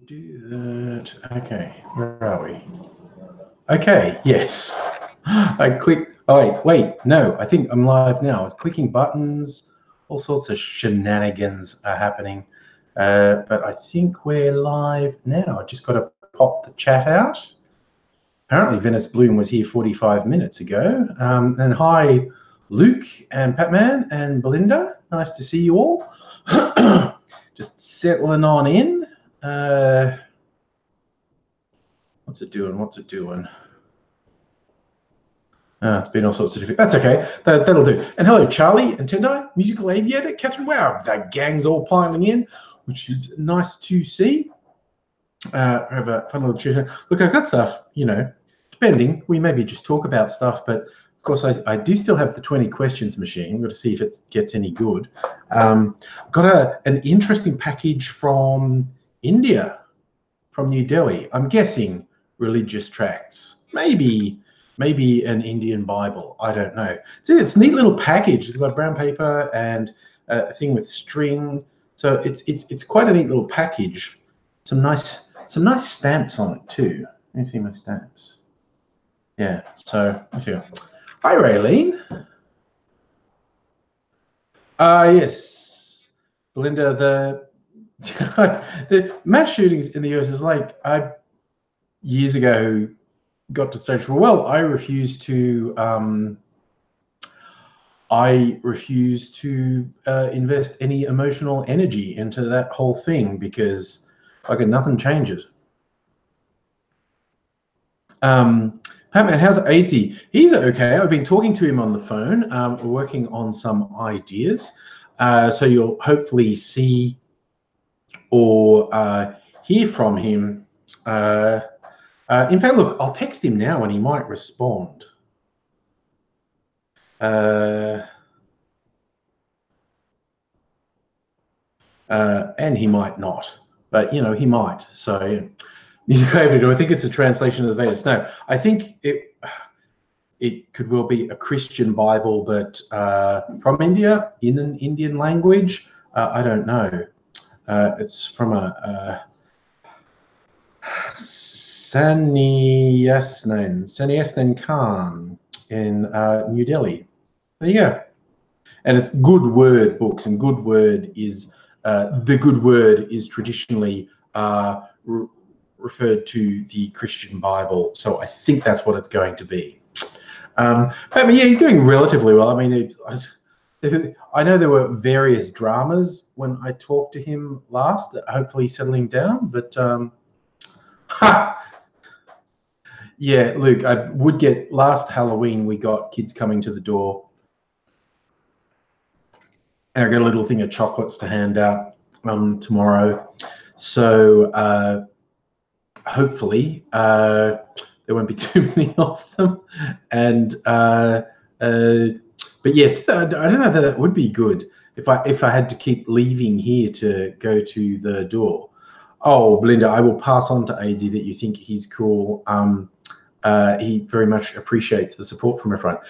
do that. Okay, where are we? Okay, yes. I clicked. Oh, wait, no, I think I'm live now. I was clicking buttons. All sorts of shenanigans are happening. But I think we're live now. I just got to pop the chat out. Apparently, Venice Bloom was here 45 minutes ago. And hi, Luke and Patman and Belinda. Nice to see you all. Just settling on in. What's it doing? What's it doing? It's been all sorts of different. That's okay. That'll do. And hello, Charlie and Tendai, Musical Aviator, Catherine. Wow, that gang's all piling in, which is nice to see. Have a fun little chat. Look, I've got stuff, depending. We maybe just talk about stuff, but of course, I do still have the 20 questions machine. We've got to see if it gets any good. Got an interesting package from India, from New Delhi. I'm guessing religious tracts. Maybe an Indian Bible. I don't know. See, it's a neat little package. It's got brown paper and a thing with string. So it's quite a neat little package. Some nice stamps on it too. Let me see my stamps. Yeah. So let's see. Hi, Raylene. Yes, Belinda. The mass shootings in the US is like years ago got to stage where, well, I refuse to invest any emotional energy into that whole thing because nothing changes. Patman, how's Aidsy? He's okay. I've been talking to him on the phone. We're working on some ideas. So you'll hopefully see or hear from him. In fact, look, I'll text him now and he might respond. And he might not, but he might. So do I think it's a translation of the Vedas? No, I think it could well be a Christian Bible, but from India in an Indian language. I don't know. It's from a Sanyasnan Khan in New Delhi. There you go. And it's Good Word books, and Good Word is the Good Word is traditionally referred to the Christian Bible. So I think that's what it's going to be. But yeah, he's doing relatively well. I mean, I know there were various dramas when I talked to him last, that hopefully settling down, but yeah, Luke, I would get, last Halloween, we got kids coming to the door and I got a little thing of chocolates to hand out tomorrow. So hopefully there won't be too many of them. And but yes, I don't know that that would be good if I had to keep leaving here to go to the door. Oh, Belinda, I will pass on to Aidsy that you think he's cool. He very much appreciates the support from everyone.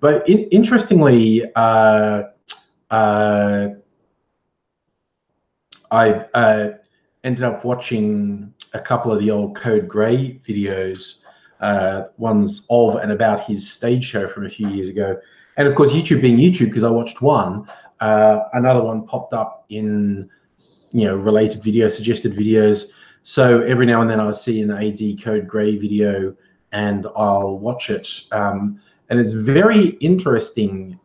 But interestingly, I ended up watching a couple of the old Code Grey videos, ones of and about his stage show from a few years ago. And of course, YouTube being YouTube, because I watched one, another one popped up in related videos, suggested videos. So every now and then I'll see an AD Code Grey video and I'll watch it. And it's very interesting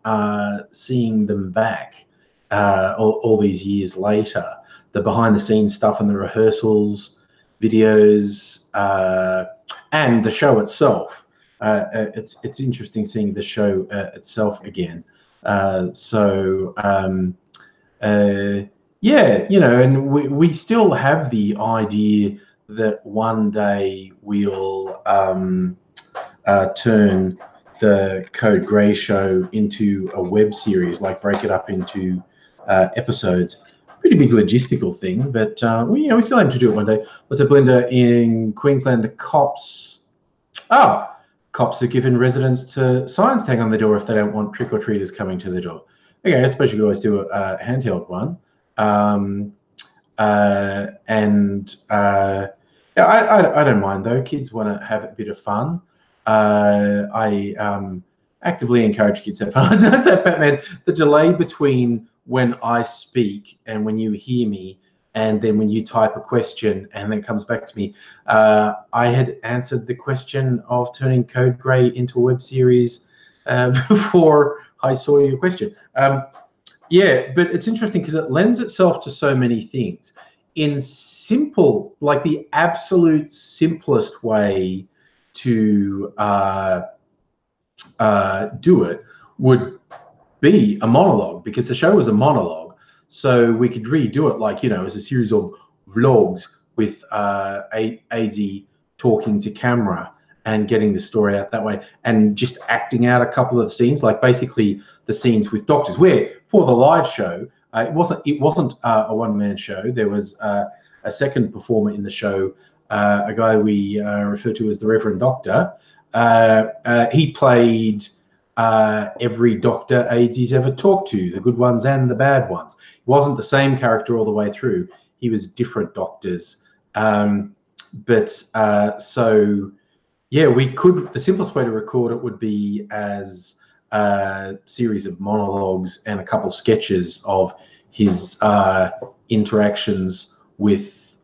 seeing them back all these years later. The behind the scenes stuff and the rehearsals, videos, and the show itself. It's interesting seeing the show itself again. Yeah, and we still have the idea that one day we'll turn the Code Grey show into a web series, like break it up into episodes. Pretty big logistical thing, but we still aim to do it one day. Was it, Belinda, in Queensland, the cops are given residents to signs tag on the door if they don't want trick-or-treaters coming to the door. Okay, I suppose you could always do a handheld one. Yeah, I don't mind though. Kids want to have a bit of fun. I actively encourage kids to have fun. That's that, Batman. The delay between when I speak and when you hear me, and then when you type a question and then it comes back to me. I had answered the question of turning Code Grey into a web series before I saw your question. Yeah, but it's interesting because it lends itself to so many things. In simple, like the absolute simplest way to do it would be a monologue, because the show was a monologue. So we could redo it like, you know, as a series of vlogs with AZ talking to camera and getting the story out that way, and just acting out a couple of scenes, like basically the scenes with doctors, where for the live show, it wasn't a one-man show. There was a second performer in the show, a guy we refer to as the Reverend Doctor. He played every doctor AZ's ever talked to, the good ones and the bad ones. He wasn't the same character all the way through. He was different doctors. So yeah, we could, the simplest way to record it would be as a series of monologues and a couple of sketches of his interactions with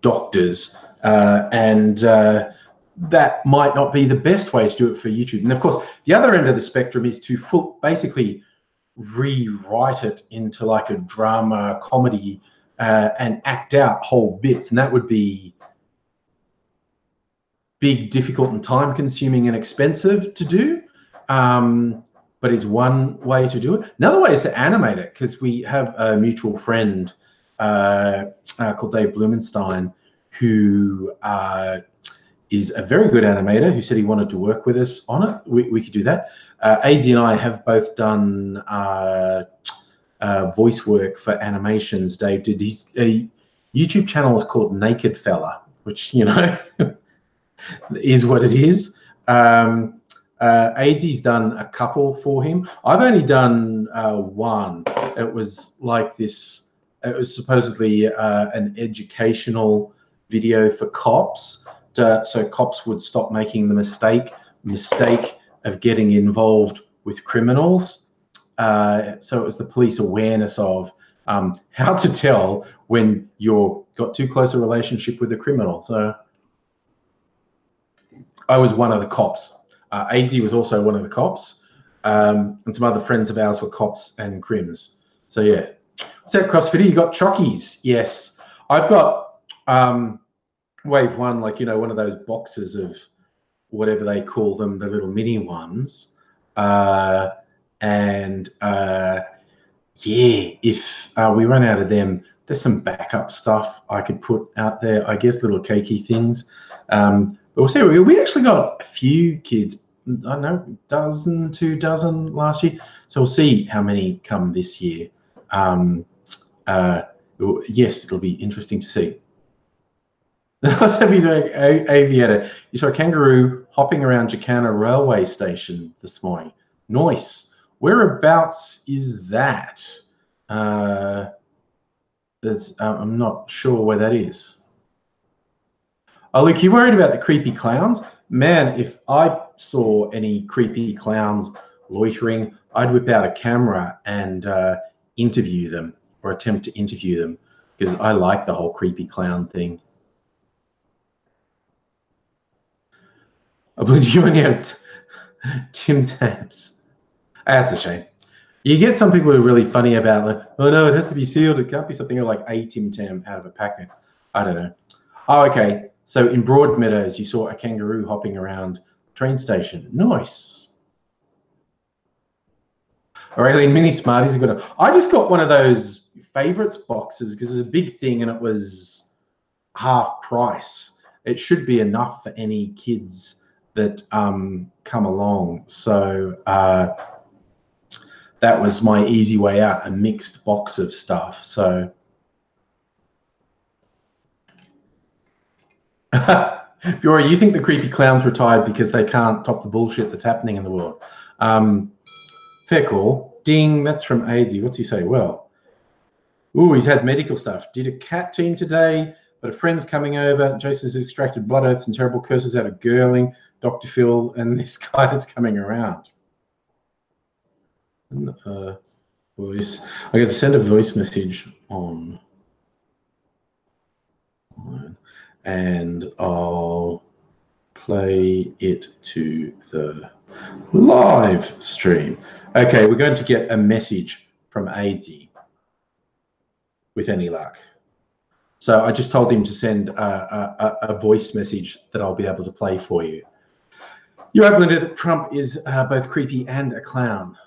doctors, and that might not be the best way to do it for YouTube. And of course, the other end of the spectrum is to basically rewrite it into like a drama comedy and act out whole bits, and that would be big, difficult, and time-consuming and expensive to do. But it's one way to do it. Another way is to animate it, because we have a mutual friend called Dave Blumenstein, who is a very good animator, who said he wanted to work with us on it. We could do that. AZ and I have both done voice work for animations. Dave did his YouTube channel is called Naked Fella, which, you know, is what it is. AZ's done a couple for him. I've only done one. It was like this, it was supposedly an educational video for cops, so cops would stop making the mistake of getting involved with criminals. So it was the police awareness of how to tell when you're got too close a relationship with a criminal. So I was one of the cops. AZ was also one of the cops, and some other friends of ours were cops and crims. So yeah. What's that, CrossFitter? You got chockies? Yes. I've got wave one, like, you know, one of those boxes of whatever they call them, the little mini ones. Yeah, if we run out of them, there's some backup stuff I could put out there, I guess, little cakey things. But we'll see. We actually got a few kids, I don't know, dozen, 2 dozen last year. So we'll see how many come this year. Yes, it'll be interesting to see. Aviator, you saw a kangaroo hopping around Jacana railway station this morning. Nice. Whereabouts is that? I'm not sure where that is. Oh, look, you worried about the creepy clowns? Man, if I saw any creepy clowns loitering, I'd whip out a camera and interview them, or attempt to interview them, because I like the whole creepy clown thing. I believe you only have Tim Tams. That's a shame. You get some people who are really funny about, like, oh no, it has to be sealed. It can't be something like a Tim Tam out of a packet. I don't know. Oh, okay. So in Broadmeadows, you saw a kangaroo hopping around the train station. Nice. Australian Mini Smarties are good. I just got one of those favorites boxes because it was a big thing and it was half price. It should be enough for any kids that come along. So that was my easy way out, a mixed box of stuff. So Fiora, you think the creepy clowns retired because they can't top the bullshit that's happening in the world? Fair call. Ding, that's from AZ. What's he say? Well, Ooh, he's had medical stuff. Did a cat team today, but a friend's coming over. Jason's extracted blood oaths and terrible curses out of Girling, Dr. Phil, and this guy that's coming around. Voice. I got to send a voice message on, and I'll play it to the live stream. Okay, we're going to get a message from AngryAussie with any luck. So I just told him to send a voice message that I'll be able to play for you. You're able to know that Trump is both creepy and a clown.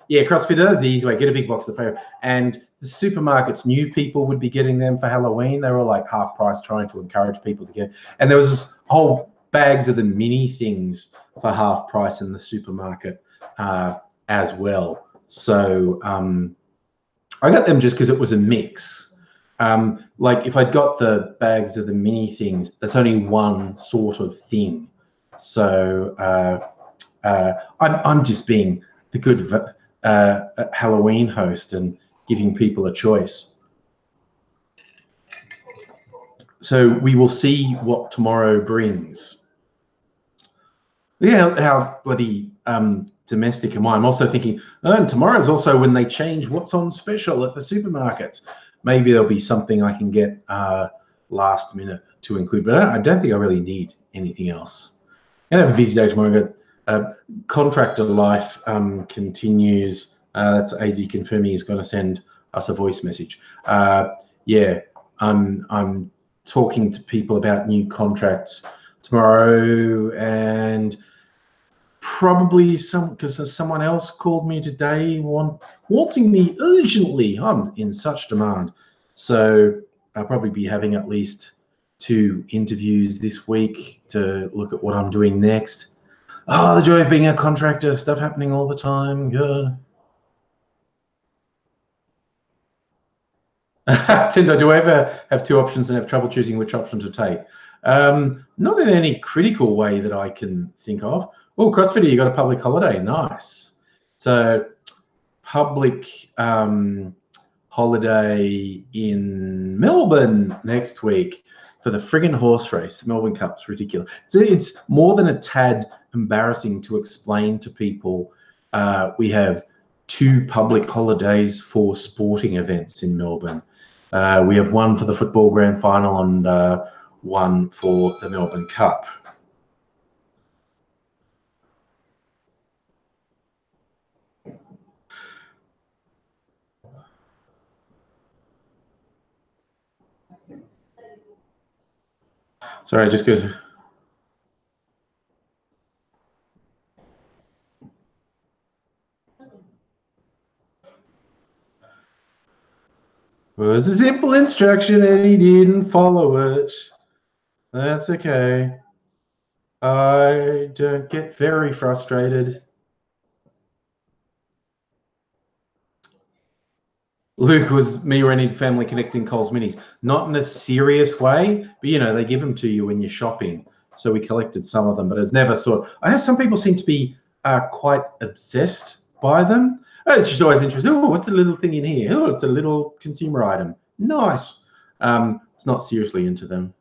Yeah, CrossFitter is the easy way. Get a big box of the favorite. And the supermarkets, new people would be getting them for Halloween. They were like half price, trying to encourage people to get. And there was this whole bags of the mini things for half price in the supermarket as well. So I got them just because it was a mix. Like if I'd got the bags of the mini things, that's only one sort of thing. So I'm just being the good Halloween host and giving people a choice. So we will see what tomorrow brings. Yeah, how bloody domestic am I? I'm also thinking, and tomorrow's also when they change what's on special at the supermarkets. Maybe there'll be something I can get last minute to include, but I don't think I really need anything else. I'm gonna have a busy day tomorrow. Contractor life continues. That's AZ confirming he's going to send us a voice message. Yeah, I'm talking to people about new contracts tomorrow, and probably because someone else called me today wanting me urgently. I'm in such demand, so I'll probably be having at least 2 interviews this week to look at what I'm doing next. Oh, the joy of being a contractor, stuff happening all the time. Good. Tinder, do I ever have 2 options and have trouble choosing which option to take? Not in any critical way that I can think of. Oh, CrossFitter, you got a public holiday. Nice. So public holiday in Melbourne next week for the friggin' horse race. The Melbourne Cup's ridiculous. It's more than a tad embarrassing to explain to people. We have 2 public holidays for sporting events in Melbourne. We have one for the football grand final and one for the Melbourne Cup. Sorry, just goes. It was a simple instruction and he didn't follow it. That's okay. I don't get very frustrated. Luke was me running Family Connecting Coles Minis. Not in a serious way, but you know, they give them to you when you're shopping. So we collected some of them, but it's never sort. I know some people seem to be quite obsessed by them. Oh, it's just always interesting. Oh, what's a little thing in here? Oh, it's a little consumer item. Nice. It's not seriously into them.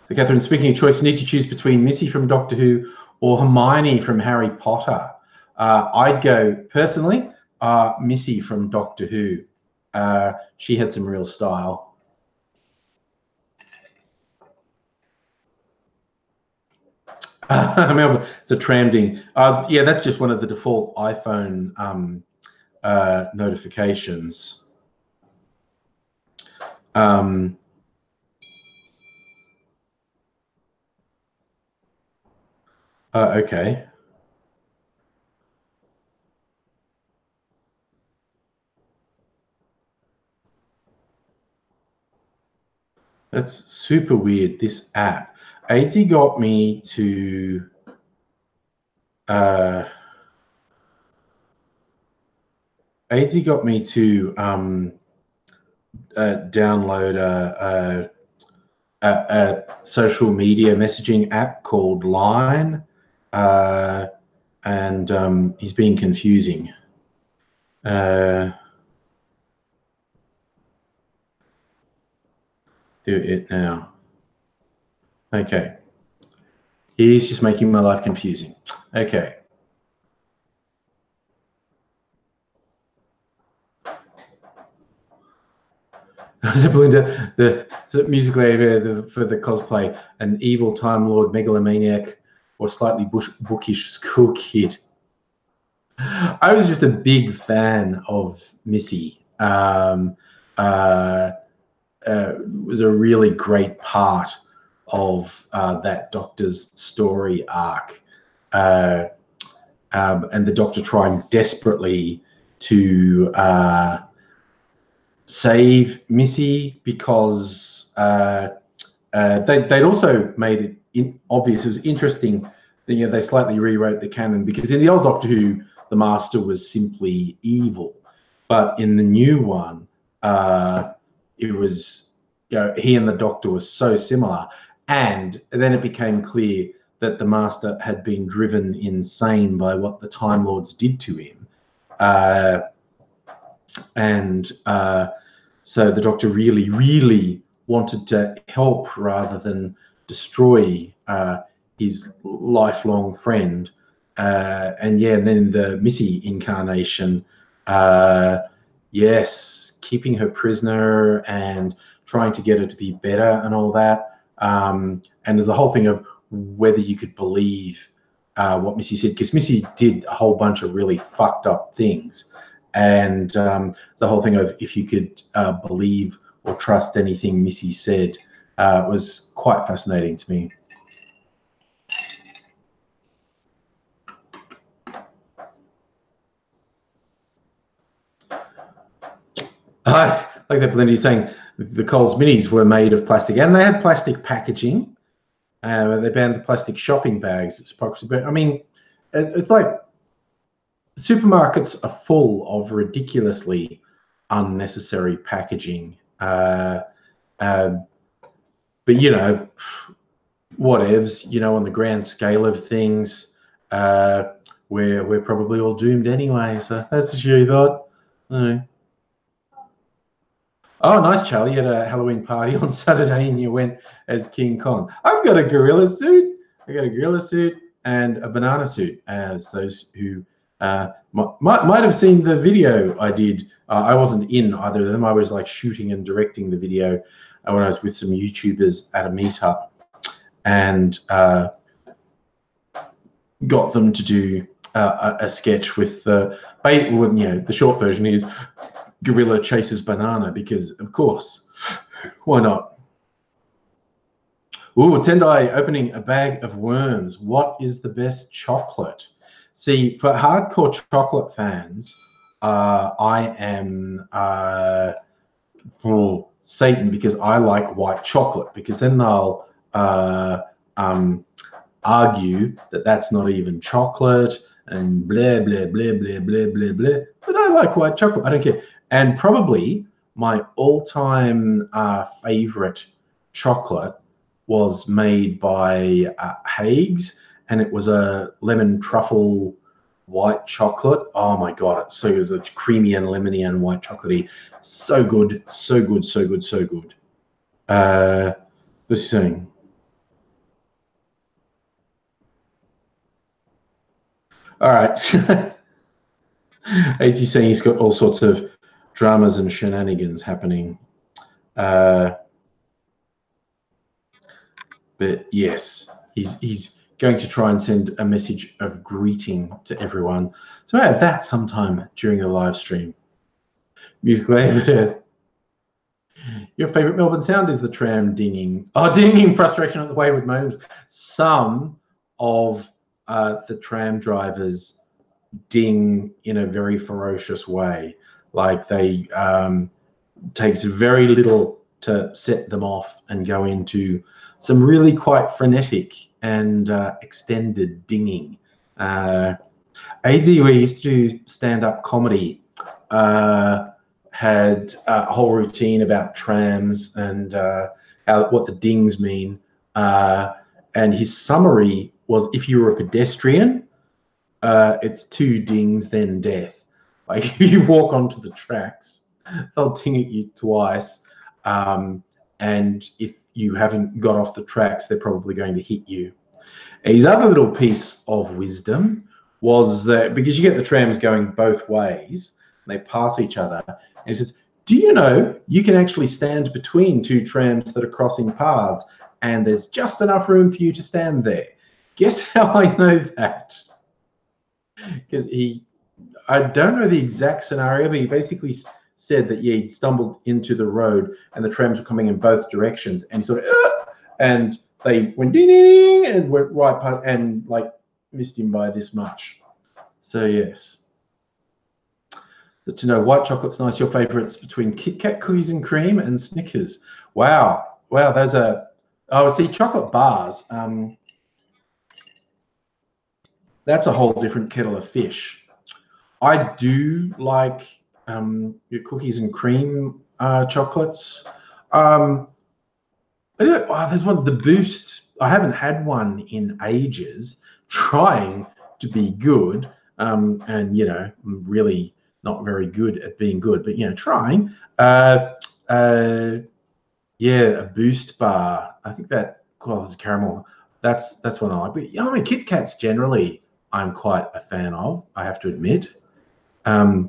So Catherine, speaking of choice, you need to choose between Missy from Doctor Who or Hermione from Harry Potter. I'd go, personally, Missy from Doctor Who. She had some real style. It's a tram ding. Yeah, that's just one of the default iPhone notifications. Okay. That's super weird, this app. AT got me to download a social media messaging app called Line, and he's being confusing. do it now. Okay. He's just making my life confusing. Okay. the musical area for the cosplay, an evil Time Lord megalomaniac or slightly bookish school kid. I was just a big fan of Missy. Was a really great part of that Doctor's story arc, and the Doctor trying desperately to save Missy because they'd also made it obvious. It was interesting that they slightly rewrote the canon, because in the old Doctor Who, the Master was simply evil, but in the new one, it was he and the Doctor were so similar, and then it became clear that the Master had been driven insane by what the Time Lords did to him, so the Doctor really, really wanted to help rather than destroy his lifelong friend. And then in the Missy incarnation, yes, keeping her prisoner and trying to get her to be better and all that. And there's a whole thing of whether you could believe what Missy said, because Missy did a whole bunch of really fucked up things. And the whole thing of if you could believe or trust anything Missy said was quite fascinating to me. Like that Belinda saying the Coles minis were made of plastic, and they had plastic packaging. They banned the plastic shopping bags. It's approximately, I mean, it's like supermarkets are full of ridiculously unnecessary packaging. But whatevs, on the grand scale of things, we're probably all doomed anyway. So that's the cheery thought. Oh, nice, Charlie. You had a Halloween party on Saturday and you went as King Kong. I've got a gorilla suit. I got a gorilla suit and a banana suit, as those who might have seen the video I did. I wasn't in either of them. I was like shooting and directing the video when I was with some YouTubers at a meetup, and got them to do a sketch with the short version is gorilla chases banana, because of course, why not? Ooh, Tendai opening a bag of worms. What is the best chocolate? See, for hardcore chocolate fans, I am for Satan, because I like white chocolate, because then they'll argue that that's not even chocolate and blah, blah, blah, blah, blah, blah, blah. But I like white chocolate. I don't care. And probably my all-time favorite chocolate was made by Haig's, and it was a lemon truffle white chocolate. Oh my God, it's so good. It's creamy and lemony and white chocolatey. So good, so good, so good, so good. Let's see. All right. AT saying he's got all sorts of dramas and shenanigans happening. But yes, he's going to try and send a message of greeting to everyone. So I have that sometime during the live stream. Musical evidence. Your favorite Melbourne sound is the tram dinging. Oh, dinging frustration at the wayward moments. Some of the tram drivers ding in a very ferocious way. Like they takes very little to set them off and go into some really quite frenetic and extended dinging. AD, we used to do stand-up comedy, had a whole routine about trams and what the dings mean. And his summary was, if you were a pedestrian, it's 2 dings, then death. Like if you walk onto the tracks, they'll ding at you twice. and if you haven't got off the tracks, they're probably going to hit you. His other little piece of wisdom was that because you get the trams going both ways, they pass each other, and he says, do you know you can actually stand between two trams that are crossing paths, and there's just enough room for you to stand there? Guess how I know that? Because I don't know the exact scenario, but he basically said that, yeah, he'd stumbled into the road and the trams were coming in both directions, and sort of, and they went ding, ding, and went right past, and like missed him by this much. So yes. To know white chocolate's nice. Your favourites between Kit Kat cookies and cream and Snickers. Wow, wow. Those are, oh, see, chocolate bars. That's a whole different kettle of fish. I do like your cookies and cream chocolates. There's one, the Boost. I haven't had one in ages. Trying to be good, and you know, I'm really not very good at being good, but you know, trying. Yeah, a Boost bar. I think that qualifies caramel. That's one I like. But I mean, Kit Kats generally, I'm quite a fan of, I have to admit. Go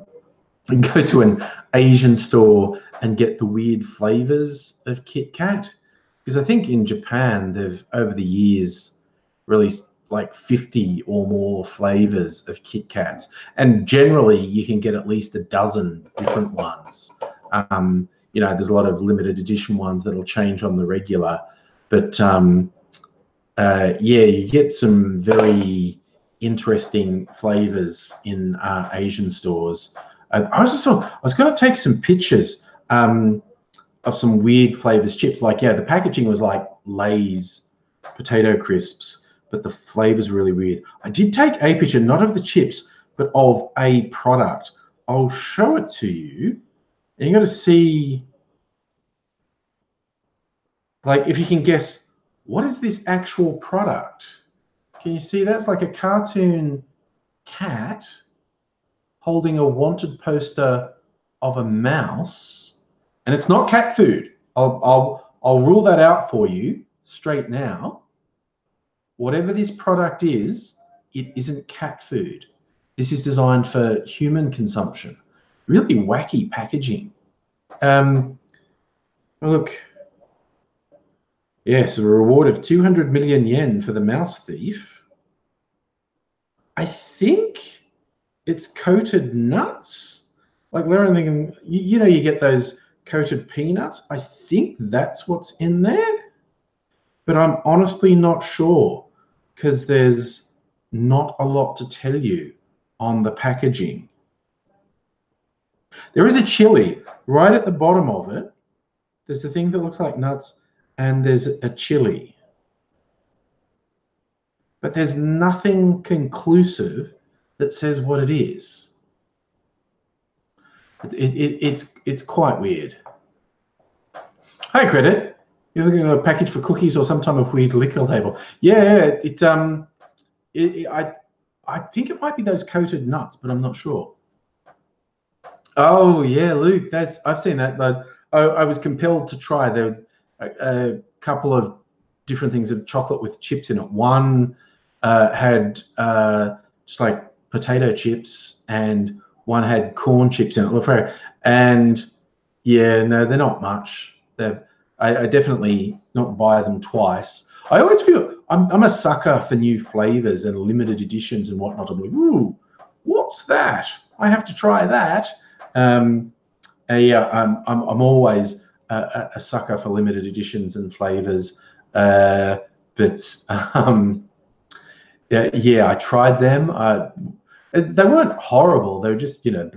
to an Asian store and get the weird flavors of Kit Kat, because I think in Japan they've over the years released like 50 or more flavors of Kit Kats, and generally you can get at least a dozen different ones. You know, there's a lot of limited edition ones that'll change on the regular, but yeah, you get some very interesting flavors in Asian stores. I was going to take some pictures of some weird flavors chips. Like, yeah, the packaging was like Lay's potato crisps, but the flavors were really weird. I did take a picture, not of the chips, but of a product. I'll show it to you. And you got to see, like, if you can guess, what is this actual product? Can you see that's like a cartoon cat holding a wanted poster of a mouse, and it's not cat food. I'll rule that out for you straight now. Whatever this product is, it isn't cat food. This is designed for human consumption. Really wacky packaging. Look, yes, a reward of 200 million yen for the mouse thief. I think it's coated nuts. Like, Larry, thinking, you know, you get those coated peanuts. I think that's what's in there, but I'm honestly not sure because there's not a lot to tell you on the packaging. There is a chili right at the bottom of it. There's a thing that looks like nuts, and there's a chili, but there's nothing conclusive that says what it is. It's quite weird. Hi, Credit. You're looking at a package for cookies or some type of weird liquor label. Yeah, I think it might be those coated nuts, but I'm not sure. Oh yeah, Luke, I've seen that, but I was compelled to try. There were a couple of different things of chocolate with chips in it. One had just like potato chips, and one had corn chips in it. Look for it. And yeah, no, they're not much. I definitely not buy them twice. I always feel I'm a sucker for new flavors and limited editions and whatnot. I'm like, ooh, what's that? I have to try that. Yeah, I'm always a sucker for limited editions and flavors. Yeah, I tried them. They weren't horrible. They were just, you know,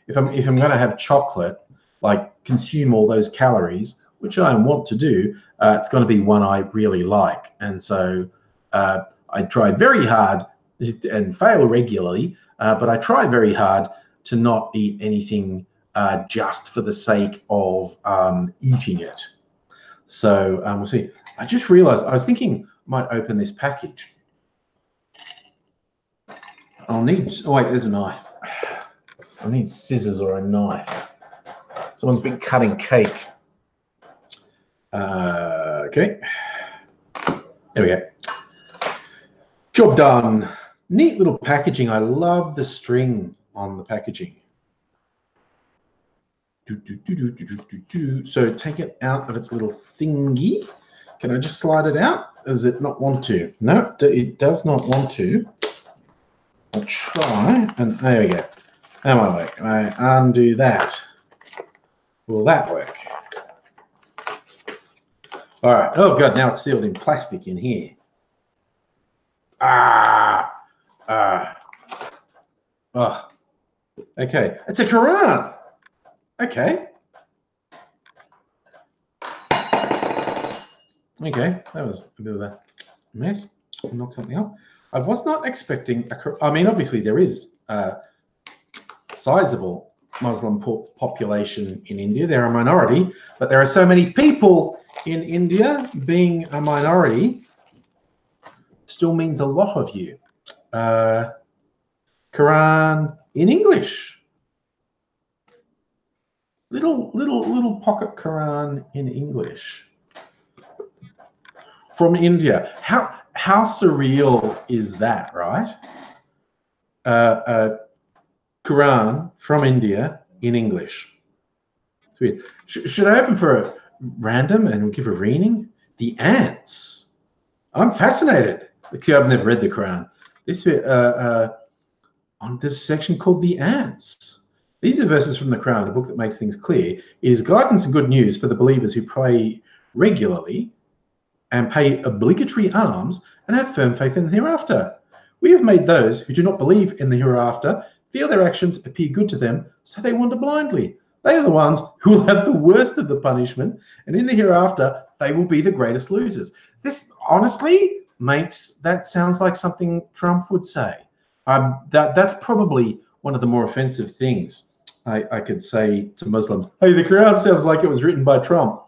if I'm going to have chocolate, like consume all those calories, which I want to do, it's going to be one I really like. And so I try very hard and fail regularly, but I try very hard to not eat anything just for the sake of eating it. So we'll see. I just realized I was thinking I might open this package. I'll need, oh wait, there's a knife. I need scissors or a knife. Someone's been cutting cake. Okay. There we go. Job done. Neat little packaging. I love the string on the packaging. So take it out of its little thingy. Can I just slide it out? Does it not want to? No, it does not want to. I'll try, and there we go. How am I work? I undo that. Will that work? All right. Oh God! Now it's sealed in plastic in here. Oh. Okay. It's a Quran. Okay. Okay, that was a bit of a mess. Knock something up. I was not expecting I mean, obviously there is a sizable Muslim population in India. They're a minority, but there are so many people in India. Being a minority still means a lot of you. Quran in English. Little pocket Quran in English from India. How surreal is that, right? Quran from India in English. It's weird. Should I open for a random and give a reading? The ants. I'm fascinated. See, I've never read the Quran. This on this section called the ants. These are verses from the Quran, a book that makes things clear. It is guidance and good news for the believers who pray regularly and pay obligatory alms and have firm faith in the hereafter. We have made those who do not believe in the hereafter feel their actions appear good to them, so they wander blindly. They are the ones who will have the worst of the punishment, and in the hereafter, they will be the greatest losers. This honestly sounds like something Trump would say. That's probably one of the more offensive things I could say to Muslims. Hey, the Quran sounds like it was written by Trump.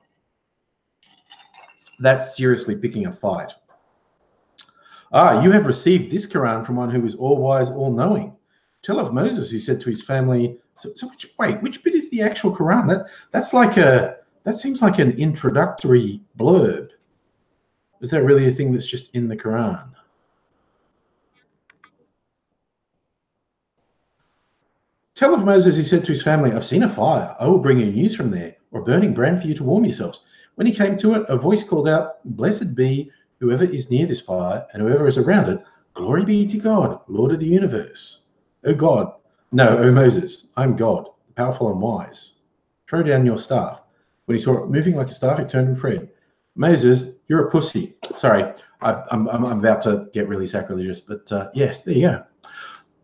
That's seriously picking a fight. You have received this Quran from one who is all-wise, all-knowing. Tell of Moses, who said to his family. Which bit is the actual Quran? That seems like an introductory blurb. Is that really a thing that's just in the Quran? Tell of Moses, who said to his family, I've seen a fire. I will bring you news from there, or a burning brand for you to warm yourselves. When he came to it, a voice called out, Blessed be whoever is near this fire and whoever is around it. Glory be to God, Lord of the universe. O God, no, O Moses, I'm God, powerful and wise. Throw down your staff. When he saw it moving like a staff, he turned and fled. Moses, you're a pussy. Sorry, I'm about to get really sacrilegious, but yes, there you go.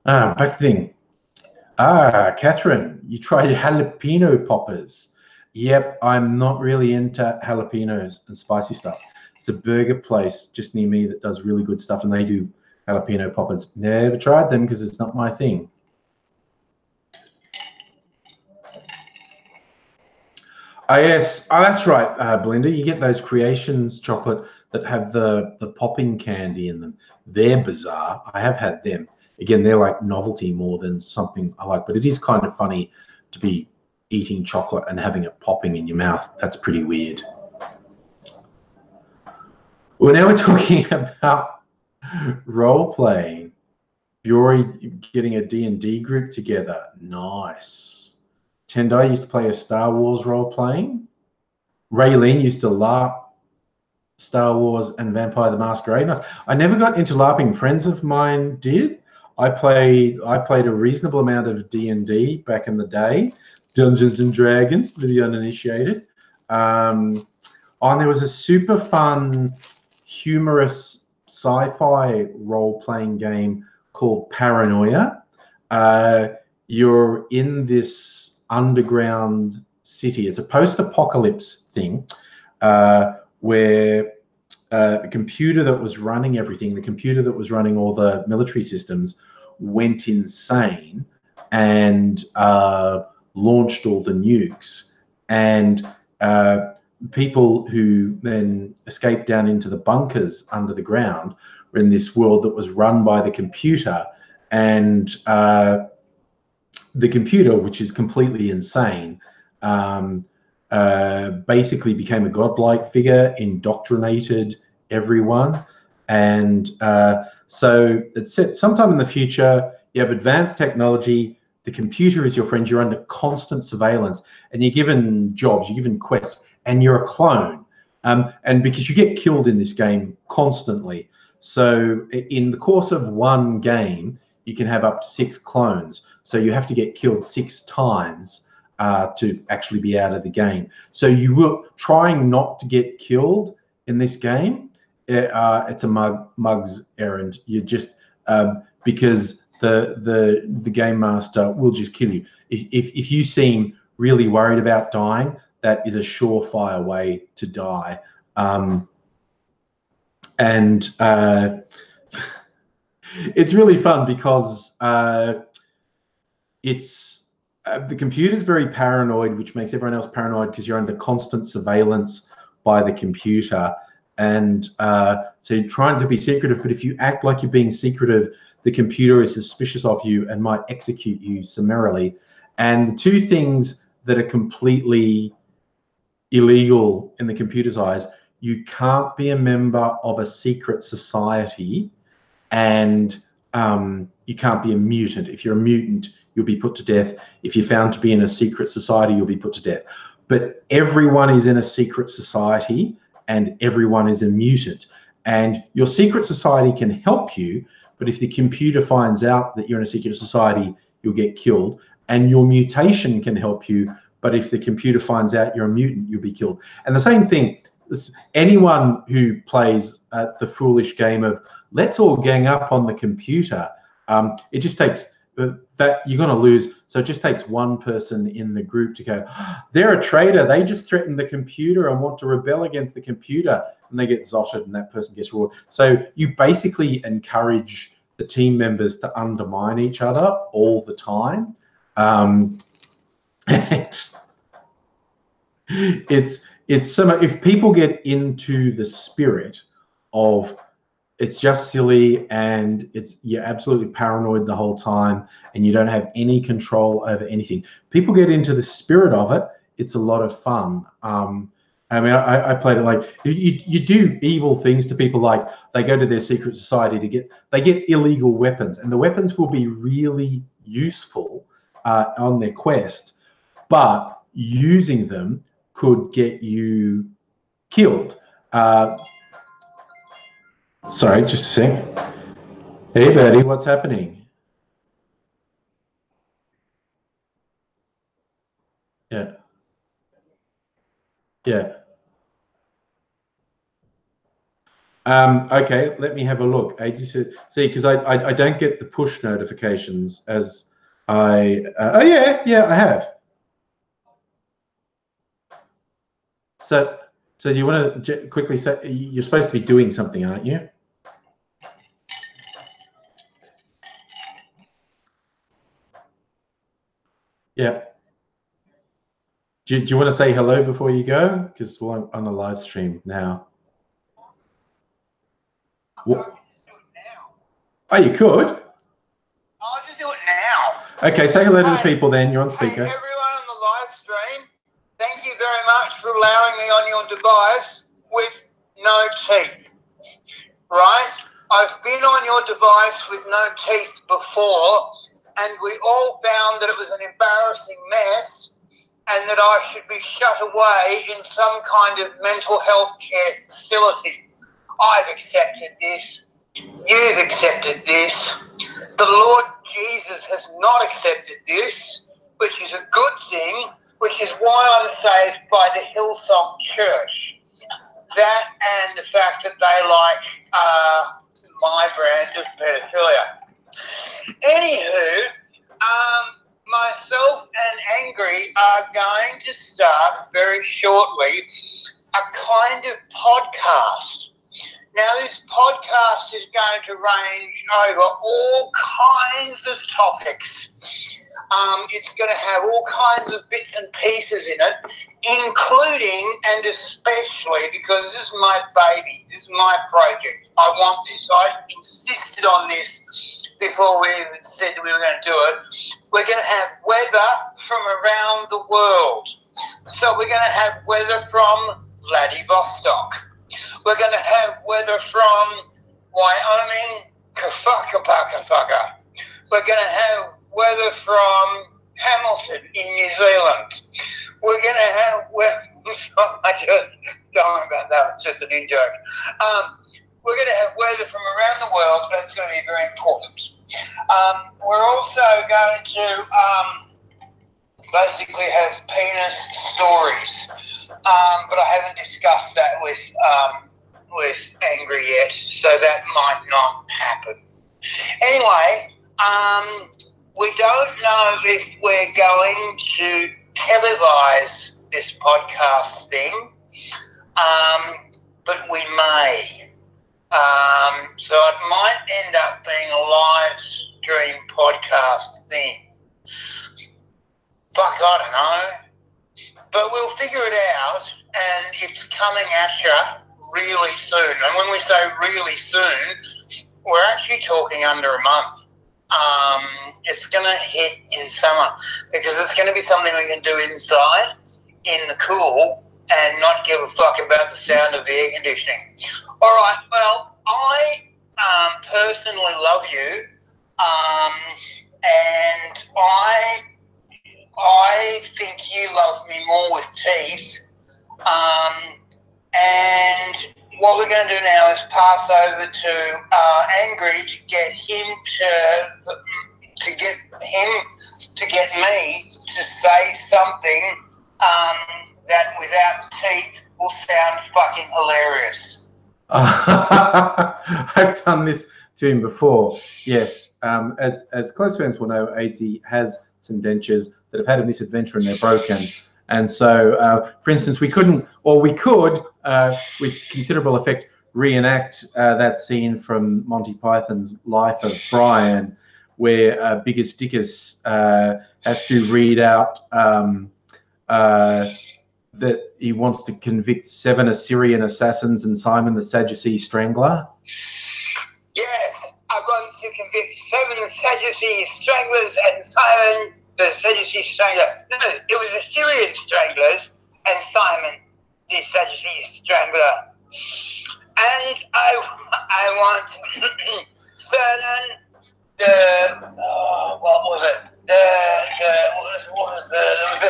Back to the thing. Catherine, you tried jalapeno poppers. Yep, I'm not really into jalapenos and spicy stuff. It's a burger place just near me that does really good stuff, and they do jalapeno poppers. Never tried them because it's not my thing. Yes, that's right, Belinda. You get those Creations chocolate that have the popping candy in them. They're bizarre. I have had them. Again, they're like novelty more than something I like, but it is kind of funny to be eating chocolate and having it popping in your mouth. That's pretty weird. Well, now we're talking about role-playing. You're getting a D&D group together. Nice. Tendai used to play a Star Wars role-playing. Raylene used to LARP Star Wars and Vampire the Masquerade. Nice. I never got into LARPing. Friends of mine did. I played a reasonable amount of D&D back in the day, Dungeons and Dragons for the uninitiated. And there was a super fun, humorous sci-fi role-playing game called Paranoia. You're in this underground city. It's a post-apocalypse thing where the computer that was running everything, the computer that was running all the military systems, went insane and launched all the nukes. And people who then escaped down into the bunkers under the ground were in this world that was run by the computer. And the computer, which is completely insane, basically became a godlike figure, indoctrinated everyone. And so it said sometime in the future, you have advanced technology, the computer is your friend, you're under constant surveillance, and you're given jobs, you're given quests, and you're a clone. And because you get killed in this game constantly. So in the course of one game, you can have up to 6 clones. So you have to get killed 6 times to actually be out of the game. So you will trying not to get killed in this game. It's a mug's errand. You just because the game master will just kill you. If you seem really worried about dying, that is a surefire way to die. It's really fun because the computer's very paranoid, which makes everyone else paranoid because you're under constant surveillance by the computer. And so you're trying to be secretive, but if you act like you're being secretive, the computer is suspicious of you and might execute you summarily. And the two things that are completely illegal in the computer's eyes, you can't be a member of a secret society, and you can't be a mutant. If you're a mutant, you'll be put to death. If you're found to be in a secret society, you'll be put to death. But everyone is in a secret society and everyone is a mutant. And your secret society can help you, but if the computer finds out that you're in a secret society, you'll get killed. And your mutation can help you, but if the computer finds out you're a mutant, you'll be killed. And the same thing, anyone who plays the foolish game of let's all gang up on the computer, it just takes that you're going to lose. So it just takes one person in the group to go, they're a traitor. They just threatened the computer and want to rebel against the computer, and they get zotted and that person gets rewarded. So you basically encourage the team members to undermine each other all the time. It's so much, if people get into the spirit of it's just silly and you're absolutely paranoid the whole time and you don't have any control over anything. People get into the spirit of it. It's a lot of fun. I mean, I played it like you do evil things to people, like they go to their secret society they get illegal weapons, and the weapons will be really useful on their quest, but using them could get you killed. Sorry, just a sec. Hey, Bertie, what's happening? Yeah. Yeah. Okay, let me have a look. See, because I don't get the push notifications as oh yeah, I have. So do you want to quickly say you're supposed to be doing something, aren't you? Yeah. Do you want to say hello before you go? Because we're on a live stream now. What? Oh, you could? I'll just do it now. Okay, say hello to the people then. You're on speaker. Hey, everyone on the live stream, thank you very much for allowing me on your device with no teeth. Right? I've been on your device with no teeth before, and we all found that it was an embarrassing mess and that I should be shut away in some kind of mental health care facility. I've accepted this. You've accepted this. The Lord Jesus has not accepted this, which is a good thing, which is why I'm saved by the Hillsong Church. That and the fact that they like my brand of pedophilia. Anywho, myself and Angry are going to start very shortly a kind of podcast. Now, this podcast is going to range over all kinds of topics. It's going to have all kinds of bits and pieces in it, including and especially, because this is my baby, this is my project. I want this. I insisted on this before we even said that we were going to do it. We're going to have weather from around the world. So we're going to have weather from Vladivostok. We're going to have weather from Wyoming, Kafaka. We're going to have weather from Hamilton in New Zealand. We're going to have weather from, I just don't know about that, it's just an in-joke. We're going to have weather from around the world, but it's going to be very important. We're also going to basically have penis stories, but I haven't discussed that with Angry yet, so that might not happen. Anyway, we don't know if we're going to televise this podcast thing, but we may. So it might end up being a live stream podcast thing. Fuck, I don't know. But we'll figure it out, and it's coming at you really soon. And when we say really soon, we're actually talking under a month. It's going to hit in summer because it's going to be something we can do inside in the cool and not give a fuck about the sound of the air conditioning. All right, well, I personally love you, and I think you love me more with teeth, and what we're going to do now is pass over to Angry to get him to get me to say something that without teeth will sound fucking hilarious. I've done this to him before. Yes, as close friends will know, Aidsy has some dentures that have had a misadventure and they're broken. And so, for instance, we could, with considerable effect, reenact that scene from Monty Python's Life of Brian, where Biggest Dickus has to read out that he wants to convict 7 Assyrian assassins and Simon the Sadducee Strangler. Yes, I want to convict 7 Sadducee Stranglers and Simon the Sadducee Strangler. No, it was Assyrian Stranglers and Simon the Sadducee Strangler. And I want certain the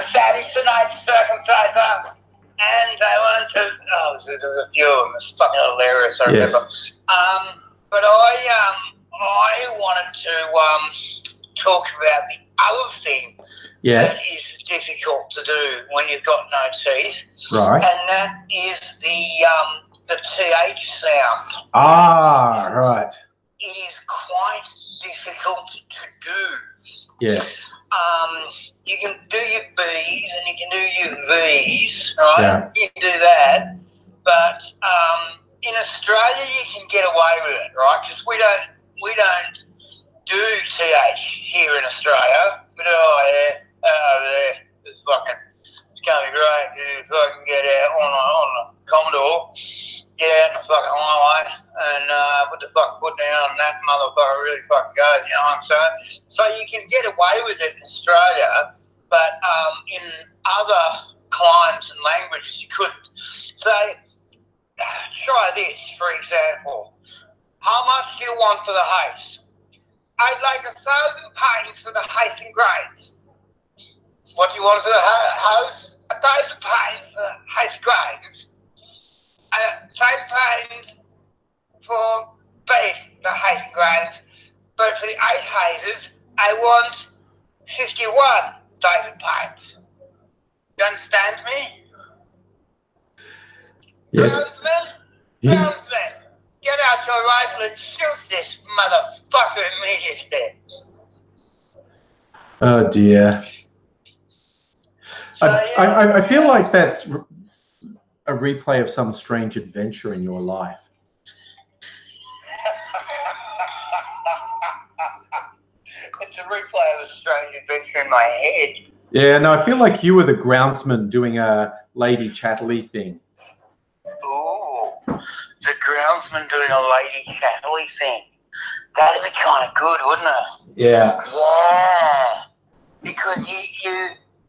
Sadduceeite circumciser, and I want to. Oh, there's a few of them. It's fucking hilarious. I remember. But I wanted to talk about the other thing that is difficult to do when you've got no teeth, right? And that is the TH sound. Ah, right. It is quite difficult to do. Yes. You can do your B's and you can do your V's, right? Yeah. You can do that, but in Australia you can get away with it, right? Because we don't do TH here in Australia. But it's fucking, it's gonna be great if I can get out on the Commodore, get out in the fucking highway and put the fucking foot down and that motherfucker really fucking goes, you know what I'm saying? So you can get away with it in Australia, but in other climes and languages you couldn't. So try this, for example. How much do you want for the haste? I'd like 1,000 pints for the haste and grains. What do you want for the house? 1,000 pints for the haste grains. 1,000 pints for base, the haste grains. But for the 8 hazes, I want 51,000 pints. You understand me? Yes. Groundsman, get out your rifle and shoot this motherfucker immediately. Oh dear. So, I feel like that's a replay of some strange adventure in your life. It's a replay of a strange adventure in my head. Yeah, no, I feel like you were the groundsman doing a Lady Chatterley thing. Ooh, the groundsman doing a Lady Chatterley thing. That'd be kind of good, wouldn't it? Yeah. Yeah. Because you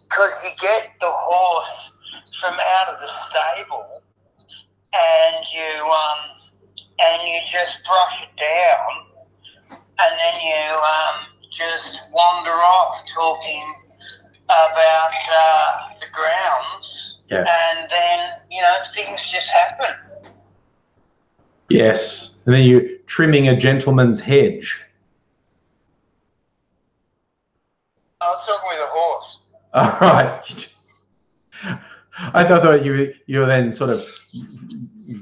because you get the horse from out of the stable and you just brush it down, and then you just wander off talking about the grounds, and then things just happen. Yes, and then you're trimming a gentleman's hedge. I was talking with a horse. All right. I thought you were then sort of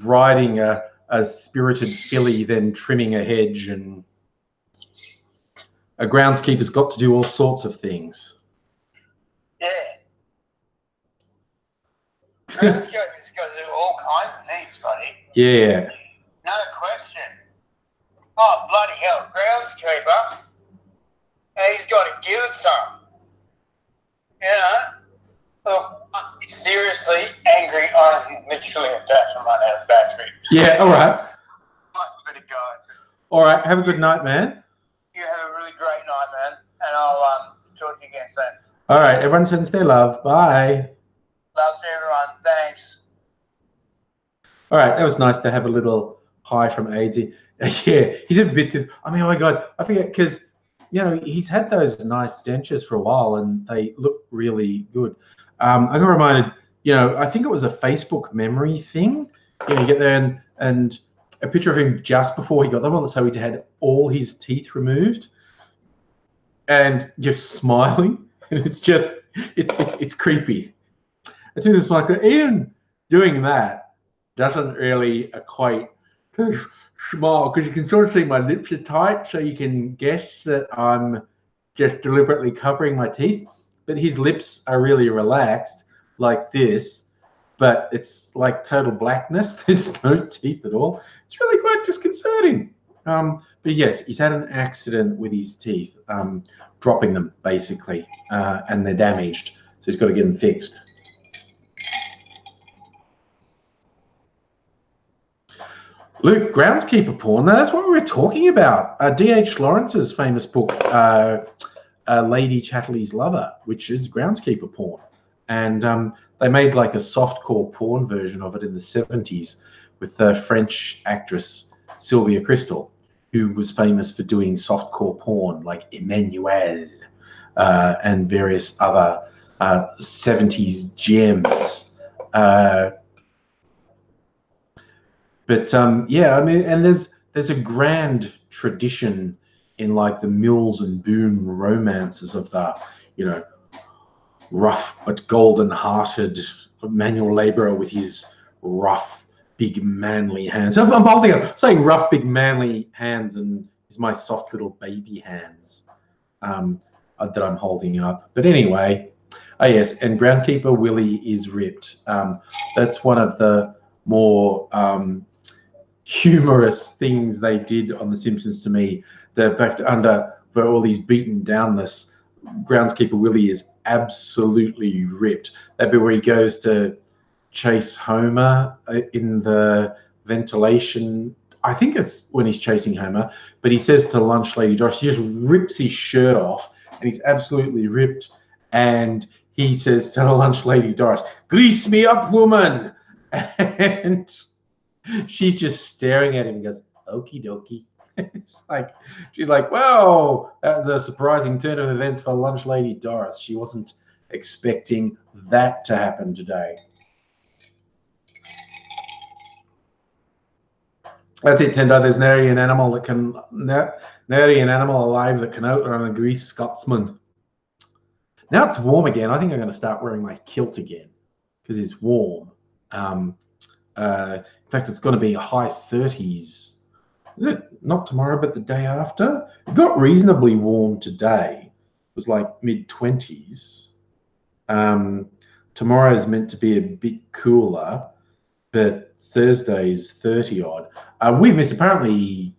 riding a spirited filly, then trimming a hedge, and a groundskeeper's got to do all sorts of things. Yeah. Groundskeeper's got to do all kinds of things, buddy. Yeah. No question. Oh, bloody hell, groundskeeper. And he's got to give it some. Look, seriously, angry, I'm literally about to run out of battery. Yeah, all right. I better go. All right, have a good night, man. You have a really great night, man, and I'll talk to you again soon. All right, everyone sends their love. Bye. Love to everyone. Thanks. All right, that was nice to have a little hi from AZ. Yeah, he's a bit too, I mean, oh my God, I forget, because, he's had those nice dentures for a while and they look really good. I got reminded, I think it was a Facebook memory thing. You get there and a picture of him just before he got them, so he had all his teeth removed and just smiling. And it's just, it's creepy. I do this like, even doing that doesn't really equate to smile, because you can sort of see my lips are tight, so you can guess that I'm just deliberately covering my teeth. But his lips are really relaxed like this, but it's like total blackness. There's no teeth at all. It's really quite disconcerting. But yes, he's had an accident with his teeth, dropping them basically, and they're damaged. So he's got to get them fixed. Luke, groundskeeper porn. Now, that's what we were talking about. D.H. Lawrence's famous book, Lady Chatterley's Lover, which is groundskeeper porn. And they made like a softcore porn version of it in the 70s with the French actress Sylvia Crystal, who was famous for doing softcore porn like Emmanuel and various other 70s gems. Yeah, I mean, and there's a grand tradition in like the Mills and Boon romances of the, rough but golden-hearted manual labourer with his rough, big, manly hands. I'm saying rough, big, manly hands, and it's my soft little baby hands that I'm holding up. But anyway, yes, and Groundkeeper Willie is ripped. That's one of the more humorous things they did on The Simpsons to me. The fact for all these beaten downness, Groundskeeper Willie is absolutely ripped. That bit where he goes to chase Homer in the ventilation, I think it's when he's chasing Homer, but he says to Lunch Lady Doris, he just rips his shirt off and he's absolutely ripped. And he says to Lunch Lady Doris, "Grease me up, woman." And she's just staring at him and goes, "Okie dokie." It's like, she's like, "Whoa, that was a surprising turn of events for Lunch Lady Doris. She wasn't expecting that to happen today." That's it, Tendo. There's nary an animal alive that can outrun a grease Scotsman. Now it's warm again. I think I'm going to start wearing my kilt again because it's warm. In fact, it's going to be high 30s. Is it not tomorrow, but the day after? It got reasonably warm today. It was like mid-20s. Tomorrow is meant to be a bit cooler, but Thursday's 30-odd. We've missed apparently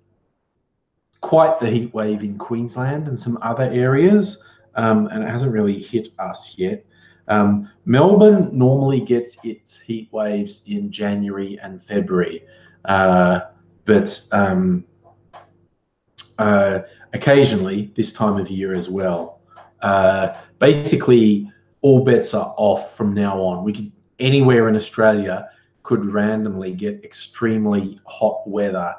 quite the heat wave in Queensland and some other areas, and it hasn't really hit us yet. Melbourne normally gets its heat waves in January and February, but occasionally this time of year as well. Basically, all bets are off from now on. We could, anywhere in Australia could randomly get extremely hot weather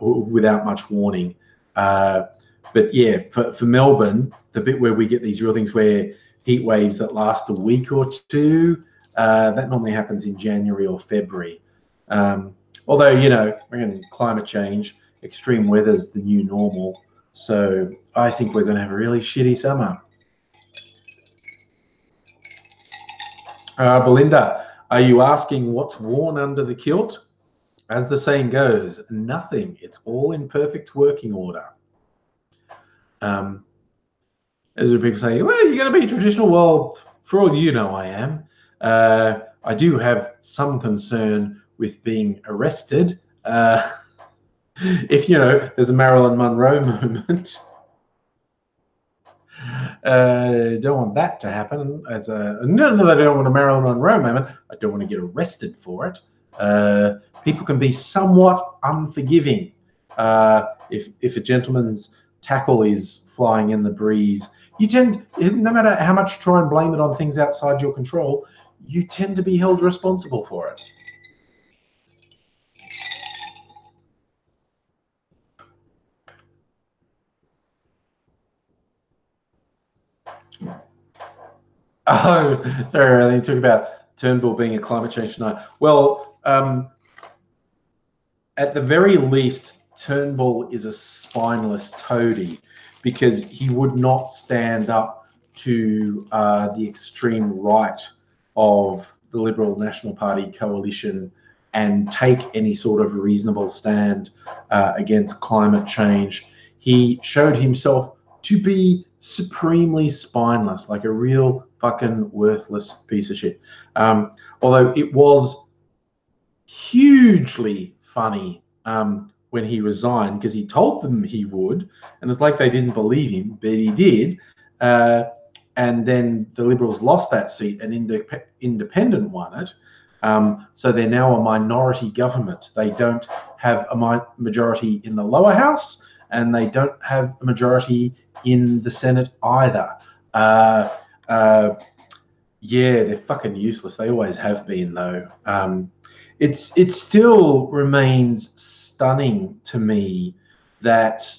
without much warning. But yeah, for Melbourne, the bit where we get these real things where heat waves that last a week or two, that normally happens in January or February. Although, you know, we're in climate change, extreme weather's the new normal. So I think we're going to have a really shitty summer. Belinda, are you asking what's worn under the kilt? As the saying goes, nothing. It's all in perfect working order. As people say, well, you're going to be traditional. Well, for all you know, I am. I do have some concern with being arrested. If, you know, there's a Marilyn Monroe moment. Don't want that to happen. As a no, I don't want a Marilyn Monroe moment. I don't want to get arrested for it. People can be somewhat unforgiving. If a gentleman's tackle is flying in the breeze, you tend, no matter how much you try and blame it on things outside your control, you tend to be held responsible for it. Oh, sorry, I talk about Turnbull being a climate change denier. Well, at the very least, Turnbull is a spineless toady because he would not stand up to the extreme right of the Liberal National Party coalition and take any sort of reasonable stand against climate change. He showed himself to be supremely spineless, like a real fucking worthless piece of shit. Although it was hugely funny when he resigned, because he told them he would, and it's like they didn't believe him, but he did. And then the Liberals lost that seat and Independent won it. So they're now a minority government. They don't have a majority in the lower house, and they don't have a majority in the Senate either. Yeah, they're fucking useless. They always have been, though. It still remains stunning to me that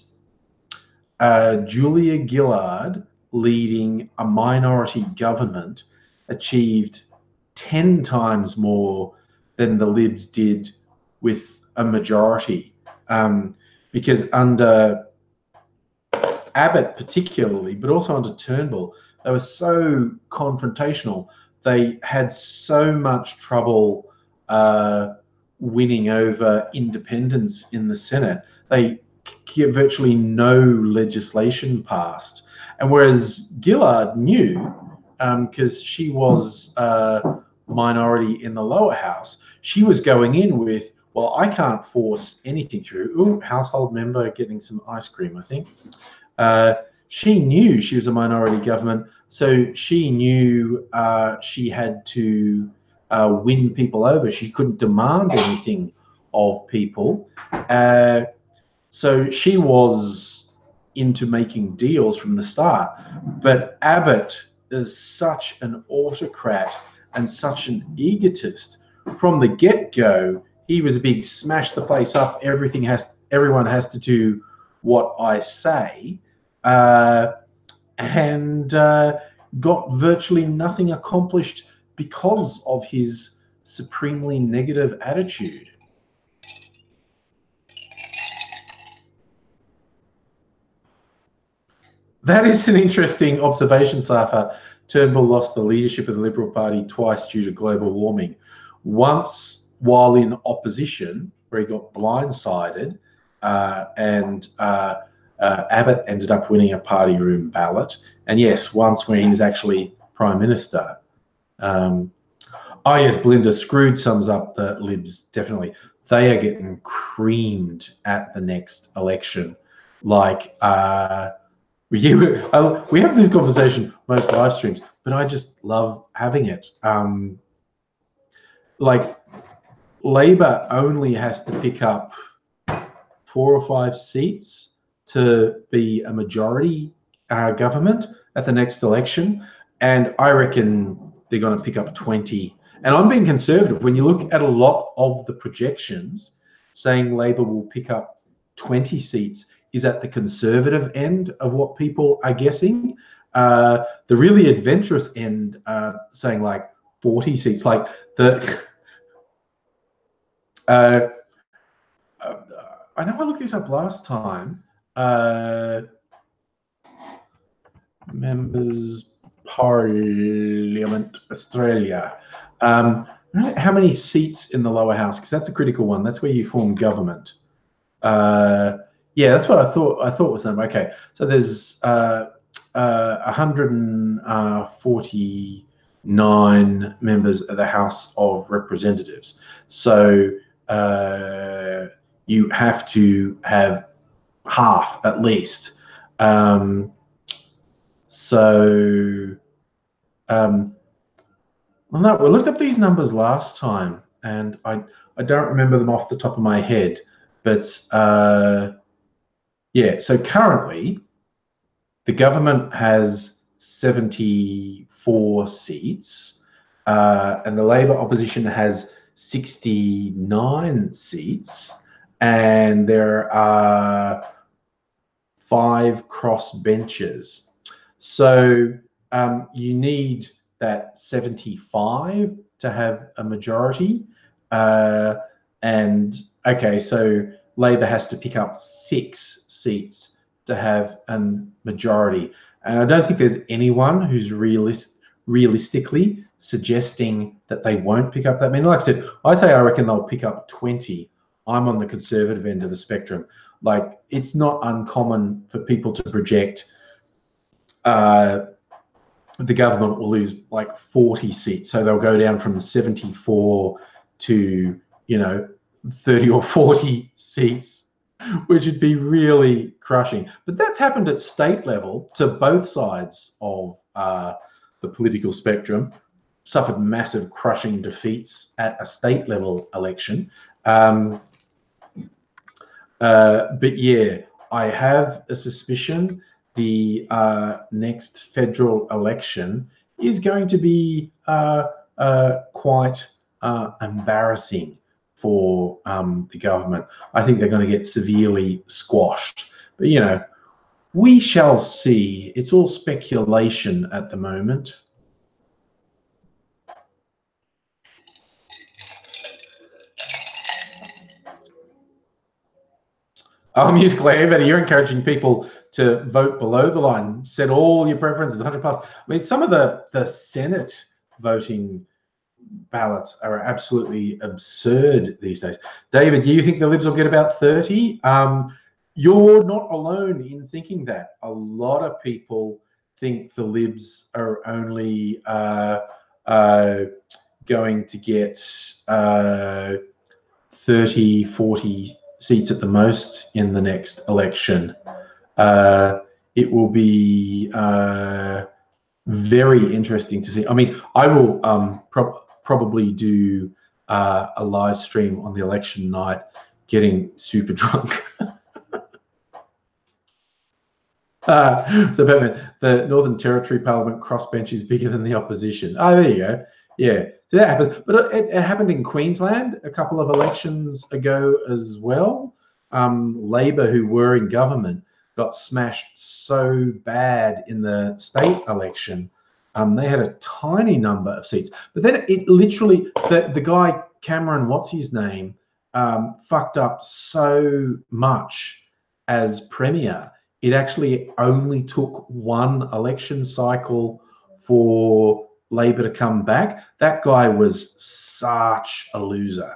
Julia Gillard leading a minority government achieved 10 times more than the Libs did with a majority. Because under Abbott particularly, but also under Turnbull, they were so confrontational. They had so much trouble winning over independents in the Senate. They get virtually no legislation passed. And whereas Gillard knew, because she was a minority in the lower house, she was going in with, well, I can't force anything through. Ooh, household member getting some ice cream, I think. She knew she was a minority government, so she knew she had to win people over. She couldn't demand anything of people. So she was into making deals from the start. But Abbott is such an autocrat and such an egotist. From the get-go, he was a big smash the place up. Everyone has to do what I say, and got virtually nothing accomplished because of his supremely negative attitude. That is an interesting observation, Safa. Turnbull lost the leadership of the Liberal Party twice due to global warming. Once while in opposition, where he got blindsided, and Abbott ended up winning a party room ballot. And yes, once when he was actually Prime Minister. Oh yes, Belinda, Scrooge sums up the Libs, definitely. They are getting creamed at the next election. Like, we have this conversation most live streams, but I just love having it. Like, Labor only has to pick up 4 or 5 seats to be a majority government at the next election, and I reckon they're going to pick up 20. And I'm being conservative. When you look at a lot of the projections saying Labor will pick up 20 seats is at the conservative end of what people are guessing. The really adventurous end saying like 40 seats. Like the I know I looked this up last time. Members Parliament Australia. How many seats in the lower house? Because that's a critical one. That's where you form government. Yeah, that's what I thought. I thought was the number. Okay, so there's 149 members of the House of Representatives. So you have to have half at least. Well, no, we looked up these numbers last time, and I don't remember them off the top of my head, but yeah. So currently, the government has 74 seats, and the Labor opposition has 69 seats, and there are 5 cross benches. So you need that 75 to have a majority. And okay, so Labor has to pick up 6 seats to have a majority. And I don't think there's anyone who's realistically suggesting that they won't pick up that many. Like I said, I reckon they'll pick up 20. I'm on the conservative end of the spectrum. Like, it's not uncommon for people to project the government will lose like 40 seats. So they'll go down from 74 to, 30 or 40 seats, which would be really crushing. But that's happened at state level to both sides of the political spectrum, suffered massive crushing defeats at a state level election. But yeah, I have a suspicion the next federal election is going to be quite embarrassing for the government. I think they're going to get severely squashed. But, we shall see. It's all speculation at the moment. Musical Airbender, you're encouraging people to vote below the line. Set all your preferences, 100 plus. I mean, some of the Senate voting ballots are absolutely absurd these days. David, do you think the Libs will get about 30? You're not alone in thinking that. A lot of people think the Libs are only going to get 30, 40 seats at the most in the next election. It will be very interesting to see. I mean, I will probably do a live stream on the election night getting super drunk. So, Batman, the Northern Territory Parliament crossbench is bigger than the opposition. Oh, there you go. Yeah, so that happens. But it happened in Queensland a couple of elections ago as well. Labor, who were in government, got smashed so bad in the state election. They had a tiny number of seats. But then it literally, the guy, Cameron, what's his name, fucked up so much as Premier. It actually only took one election cycle for Labor to come back. That guy was such a loser.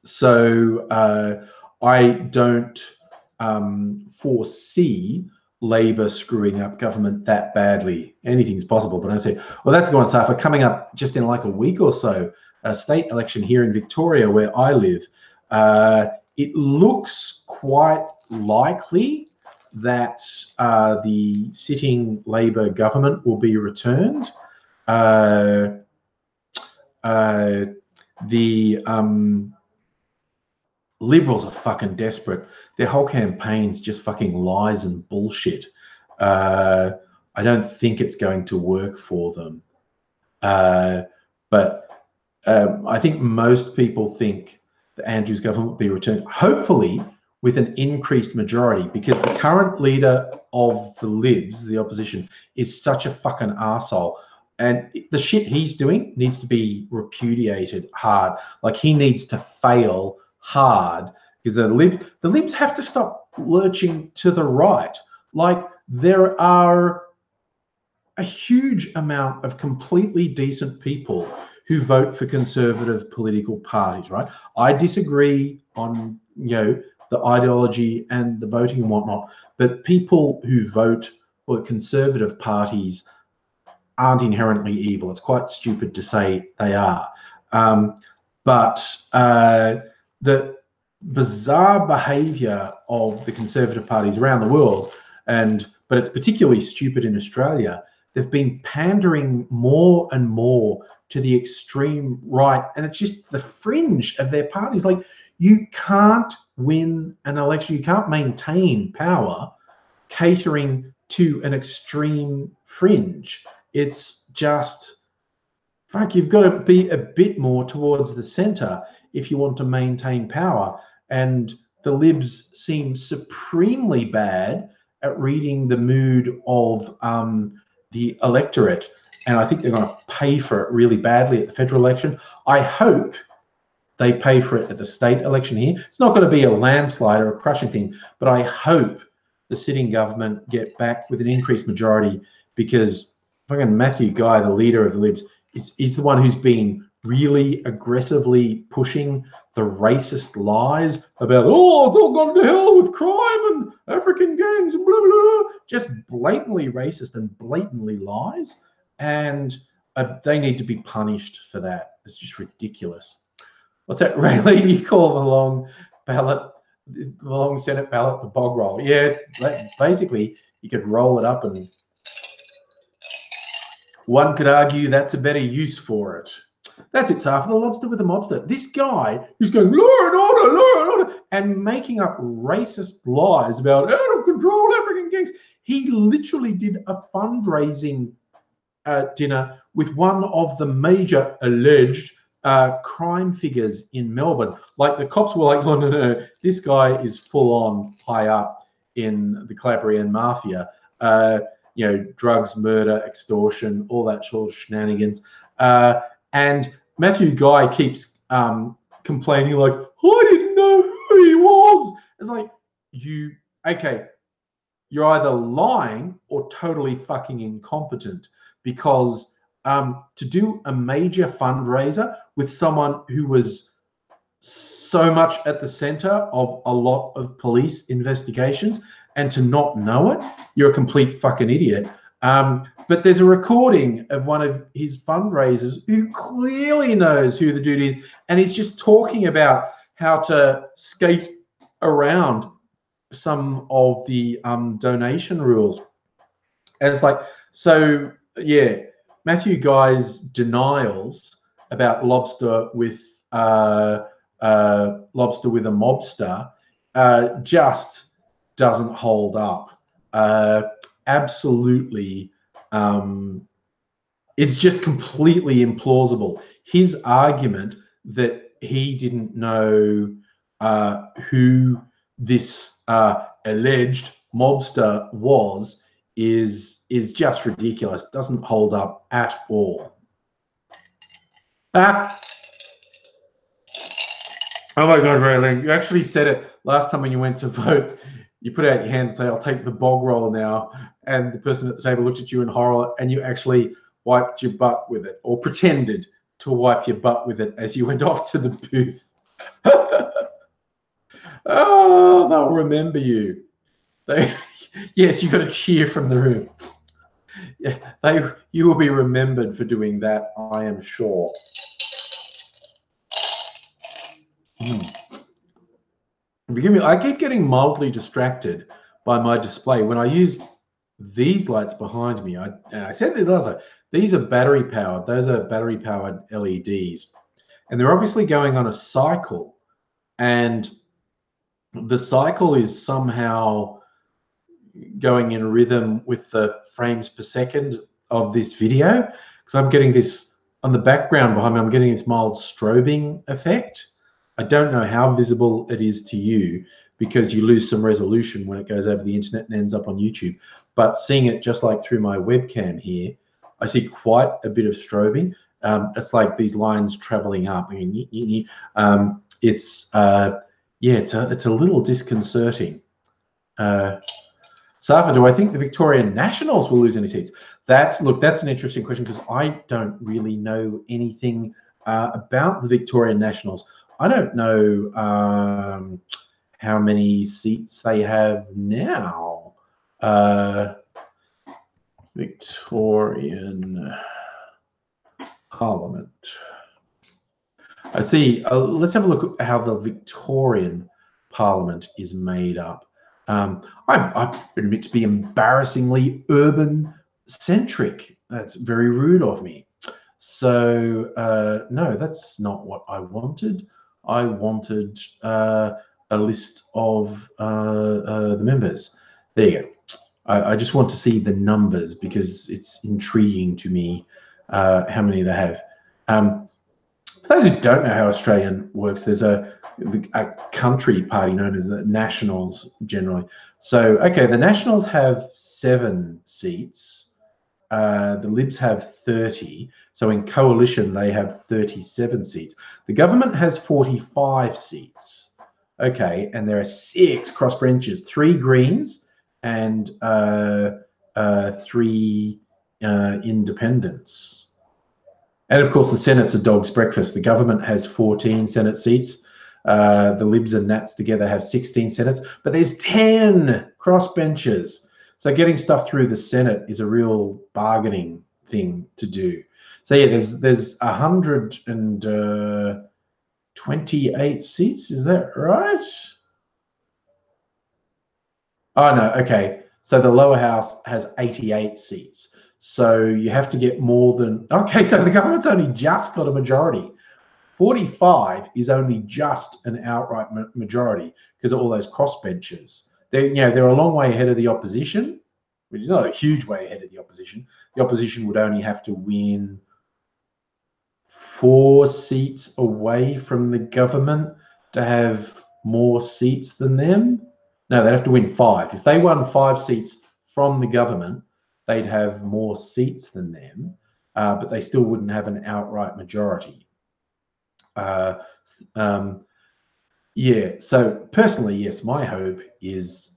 So I don't foresee Labor screwing up government that badly. Anything's possible, but I say, well, that's going to suffer. Coming up just in like a week or so, a state election here in Victoria where I live. It looks quite likely that the sitting Labor government will be returned. The Liberals are fucking desperate. Their whole campaign's just fucking lies and bullshit. I don't think it's going to work for them. But I think most people think that Andrew's government will be returned, hopefully with an increased majority, because the current leader of the Libs, the opposition, is such a fucking arsehole. And the shit he's doing needs to be repudiated hard. Like, he needs to fail hard, because the Libs have to stop lurching to the right. Like, there are a huge amount of completely decent people who vote for conservative political parties, right? I disagree on, the ideology and the voting and whatnot, but people who vote for conservative parties aren't inherently evil. It's quite stupid to say they are. But the bizarre behaviour of the conservative parties around the world, but it's particularly stupid in Australia, they've been pandering more and more to the extreme right, and it's just the fringe of their parties. Like, you can't win an election, you can't maintain power catering to an extreme fringe. It's just, fuck, you've got to be a bit more towards the centre if you want to maintain power. And the Libs seem supremely bad at reading the mood of the electorate, and I think they're going to pay for it really badly at the federal election. I hope they pay for it at the state election here. It's not going to be a landslide or a crushing thing, but I hope the sitting government get back with an increased majority, because fucking Matthew Guy, the leader of the Libs, is the one who's been really aggressively pushing the racist lies about, oh, it's all gone to hell with crime and African gangs and blah, blah, blah. Just blatantly racist and blatantly lies. And they need to be punished for that. It's just ridiculous. What's that, Raylene? You call the long ballot, the long Senate ballot, the bog roll. Yeah, basically, you could roll it up, and one could argue that's a better use for it. That's it, Sar, for the lobster with a mobster. This guy who's going, law and order, and making up racist lies about out of control African gangs. He literally did a fundraising dinner with one of the major alleged crime figures in Melbourne. Like, the cops were like, no, this guy is full on high up in the Calabrian mafia. Drugs, murder, extortion, all that sort of shenanigans. And Matthew Guy keeps complaining, like, I didn't know who he was. It's like, you're either lying or totally fucking incompetent, because to do a major fundraiser with someone who was so much at the center of a lot of police investigations and to not know it, you're a complete fucking idiot. But there's a recording of one of his fundraisers who clearly knows who the dude is, and he's just talking about how to skate around some of the donation rules. And it's like, so yeah, Matthew Guy's denials about lobster with a mobster just doesn't hold up. Absolutely, it's just completely implausible. His argument that he didn't know who this alleged mobster was is just ridiculous. Doesn't hold up at all. Oh my God, Raylene, you actually said it last time when you went to vote. You put out your hand and say, I'll take the bog roll now. And the person at the table looked at you in horror, and you actually wiped your butt with it, or pretended to wipe your butt with it as you went off to the booth. Oh, they'll remember you. Yes, you got a cheer from the room. Yeah, you will be remembered for doing that, I am sure. Forgive me, I keep getting mildly distracted by my display. When I use these lights behind me, I said this last time, these are battery powered. Those are battery powered LEDs. And they're obviously going on a cycle. And the cycle is somehow going in rhythm with the frames per second of this video, because I'm getting this on the background behind me. I'm getting this mild strobing effect. I don't know how visible it is to you, because you lose some resolution when it goes over the internet and ends up on YouTube. But seeing it just like through my webcam here, I see quite a bit of strobing. It's like these lines traveling up. I mean, it's a little disconcerting. Safa, do I think the Victorian Nationals will lose any seats? That's an interesting question, because I don't really know anything about the Victorian Nationals. I don't know how many seats they have now. Victorian Parliament. I see. Let's have a look at how the Victorian Parliament is made up. I admit to be embarrassingly urban-centric. That's very rude of me. So no, that's not what I wanted. I wanted a list of the members. There you go. I just want to see the numbers, because it's intriguing to me how many they have. For those who don't know how Australian works, there's a country party known as the Nationals generally. So, okay, the Nationals have 7 seats. The Libs have 30. So in coalition, they have 37 seats. The government has 45 seats. Okay, and there are 6 crossbenchers, 3 Greens and 3 independents. And of course, the Senate's a dog's breakfast. The government has 14 Senate seats. The Libs and Nats together have 16 Senates, but there's 10 crossbenchers. So getting stuff through the Senate is a real bargaining thing to do. So yeah, there's 128 seats. Is that right? Oh no, okay. So the lower house has 88 seats. So you have to get more than, okay, so the government's only just got a majority. 45 is only just an outright majority because of all those crossbenchers. They're a long way ahead of the opposition, which is not a huge way ahead of the opposition. The opposition would only have to win 4 seats away from the government to have more seats than them. No, they'd have to win 5. If they won 5 seats from the government, they'd have more seats than them, but they still wouldn't have an outright majority. Yeah, so personally, yes, my hope is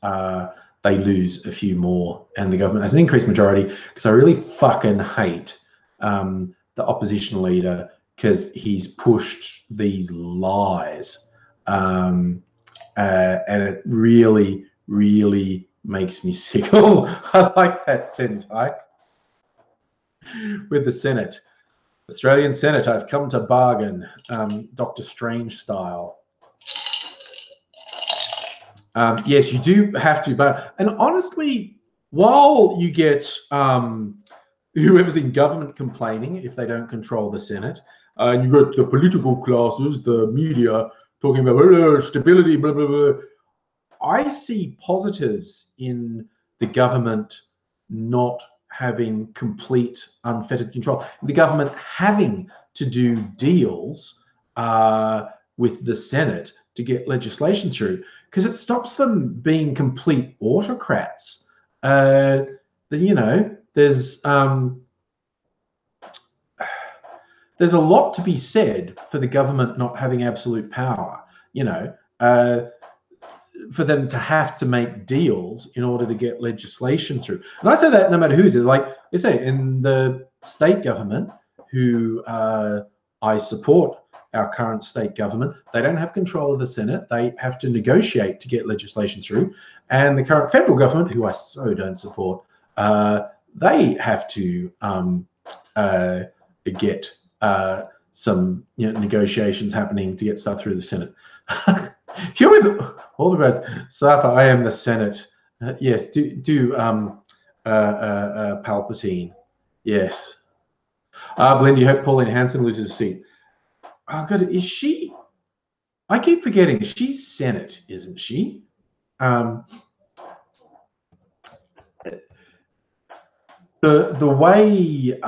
they lose a few more and the government has an increased majority, because I really fucking hate the opposition leader, because he's pushed these lies, and it really, really makes me sick. Oh, I like that tintype with the Senate. Australian Senate, I've come to bargain, Dr. Strange style. Yes, you do have to, but, and honestly, while you get whoever's in government complaining if they don't control the Senate, and you got the political classes, the media talking about stability, blah, blah, blah. I see positives in the government not having complete unfettered control, the government having to do deals with the Senate to get legislation through, because it stops them being complete autocrats. There's a lot to be said for the government not having absolute power, for them to have to make deals in order to get legislation through. And I say that no matter who's it. Like I say, in the state government, who I support our current state government, they don't have control of the Senate. They have to negotiate to get legislation through. And the current federal government, who I so don't support, they have to get some negotiations happening to get stuff through the Senate. Here with all the words, Safa, I am the Senate. Yes, do Palpatine. Yes. Belinda, you hope Pauline Hanson loses a seat. Oh God, is she? I keep forgetting. She's Senate, isn't she? The way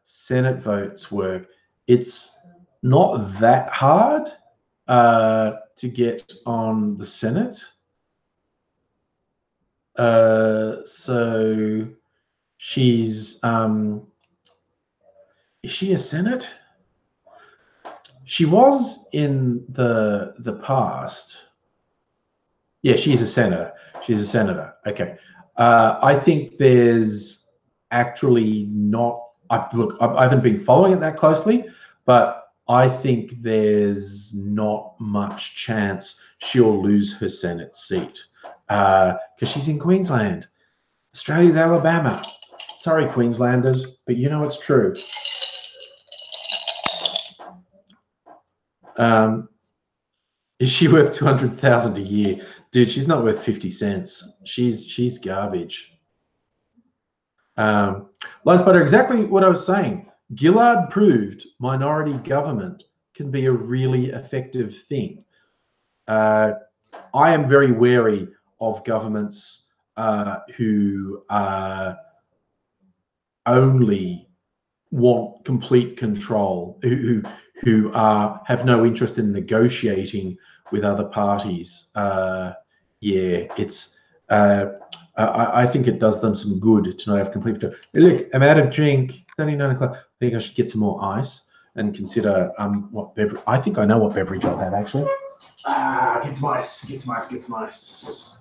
Senate votes work, it's not that hard to get on the Senate. So she's is she a Senate? She was in the past. Yeah, she's a senator. She's a senator. Okay. I think there's actually not. Look, I haven't been following it that closely, but I think there's not much chance she'll lose her Senate seat because she's in Queensland. Australia's Alabama. Sorry, Queenslanders, but you know it's true. Is she worth 200,000 a year? Dude, she's not worth 50 cents. She's garbage. Lies Butter, exactly what I was saying. Gillard proved minority government can be a really effective thing. I am very wary of governments who only want complete control, who have no interest in negotiating with other parties. Yeah, it's. I think it does them some good to not have complete control. Look, I'm out of drink. It's only 9 o'clock. I think I should get some more ice and consider what beverage. I think I know what beverage I'll have actually. Get some ice. Get some ice. Get some ice.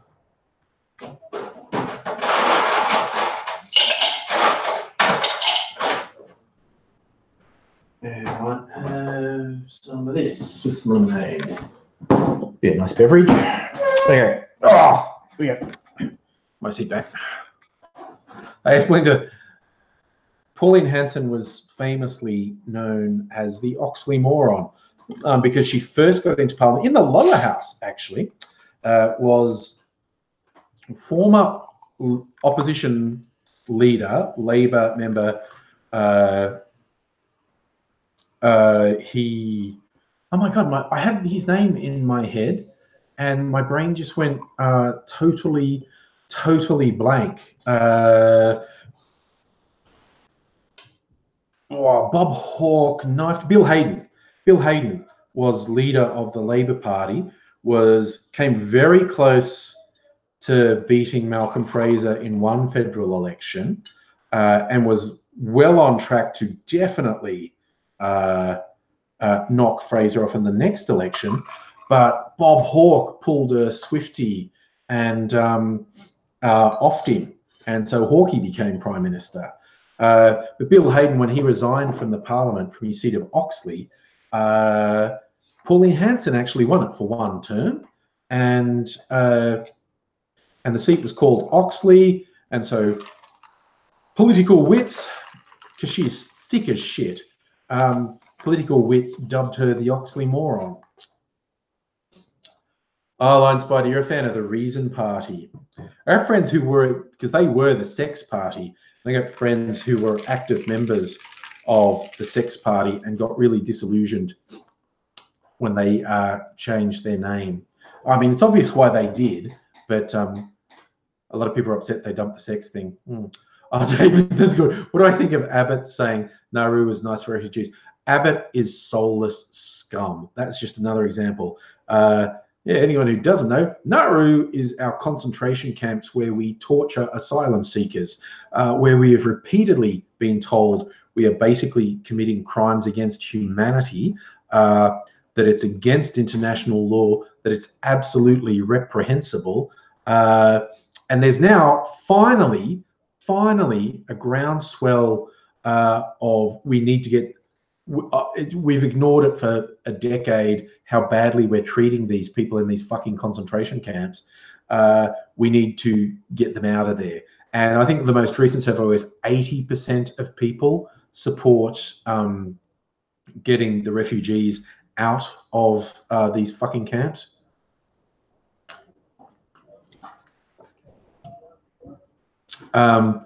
And I might have some of this with some lemonade. Be a nice beverage. Okay. Oh, we got my seat back. I explained to Pauline Hanson was famously known as the Oxley moron because she first got into Parliament in the lower house. Actually, was former opposition leader, Labor member. Oh my God, I had his name in my head and my brain just went totally blank. Bob Hawke knifed Bill Hayden. Bill Hayden was leader of the Labor Party, came very close to beating Malcolm Fraser in one federal election and was well on track to definitely knock Fraser off in the next election, but Bob Hawke pulled a Swiftie and offed him, and so Hawkey became Prime Minister. But Bill Hayden, when he resigned from the Parliament from his seat of Oxley, Pauline Hanson actually won it for one term, and the seat was called Oxley, and so political wits, because she's thick as shit, political wits dubbed her the Oxley moron. Oh, Line Spider, you're a fan of the Reason Party. I have friends who were, because they were the Sex Party, I got friends who were active members of the Sex Party and got really disillusioned when they changed their name. I mean, it's obvious why they did, but a lot of people are upset they dumped the sex thing. Oh, David, that's good. What do I think of Abbott saying Nauru was nice for refugees? Abbott is soulless scum. That's just another example. Yeah, anyone who doesn't know, Nauru is our concentration camps where we torture asylum seekers, where we have repeatedly been told we are basically committing crimes against humanity, that it's against international law, that it's absolutely reprehensible. And there's now finally a groundswell of we need to get, we've ignored it for a decade, how badly we're treating these people in these fucking concentration camps. We need to get them out of there. And I think the most recent survey was 80% of people support getting the refugees out of these fucking camps. And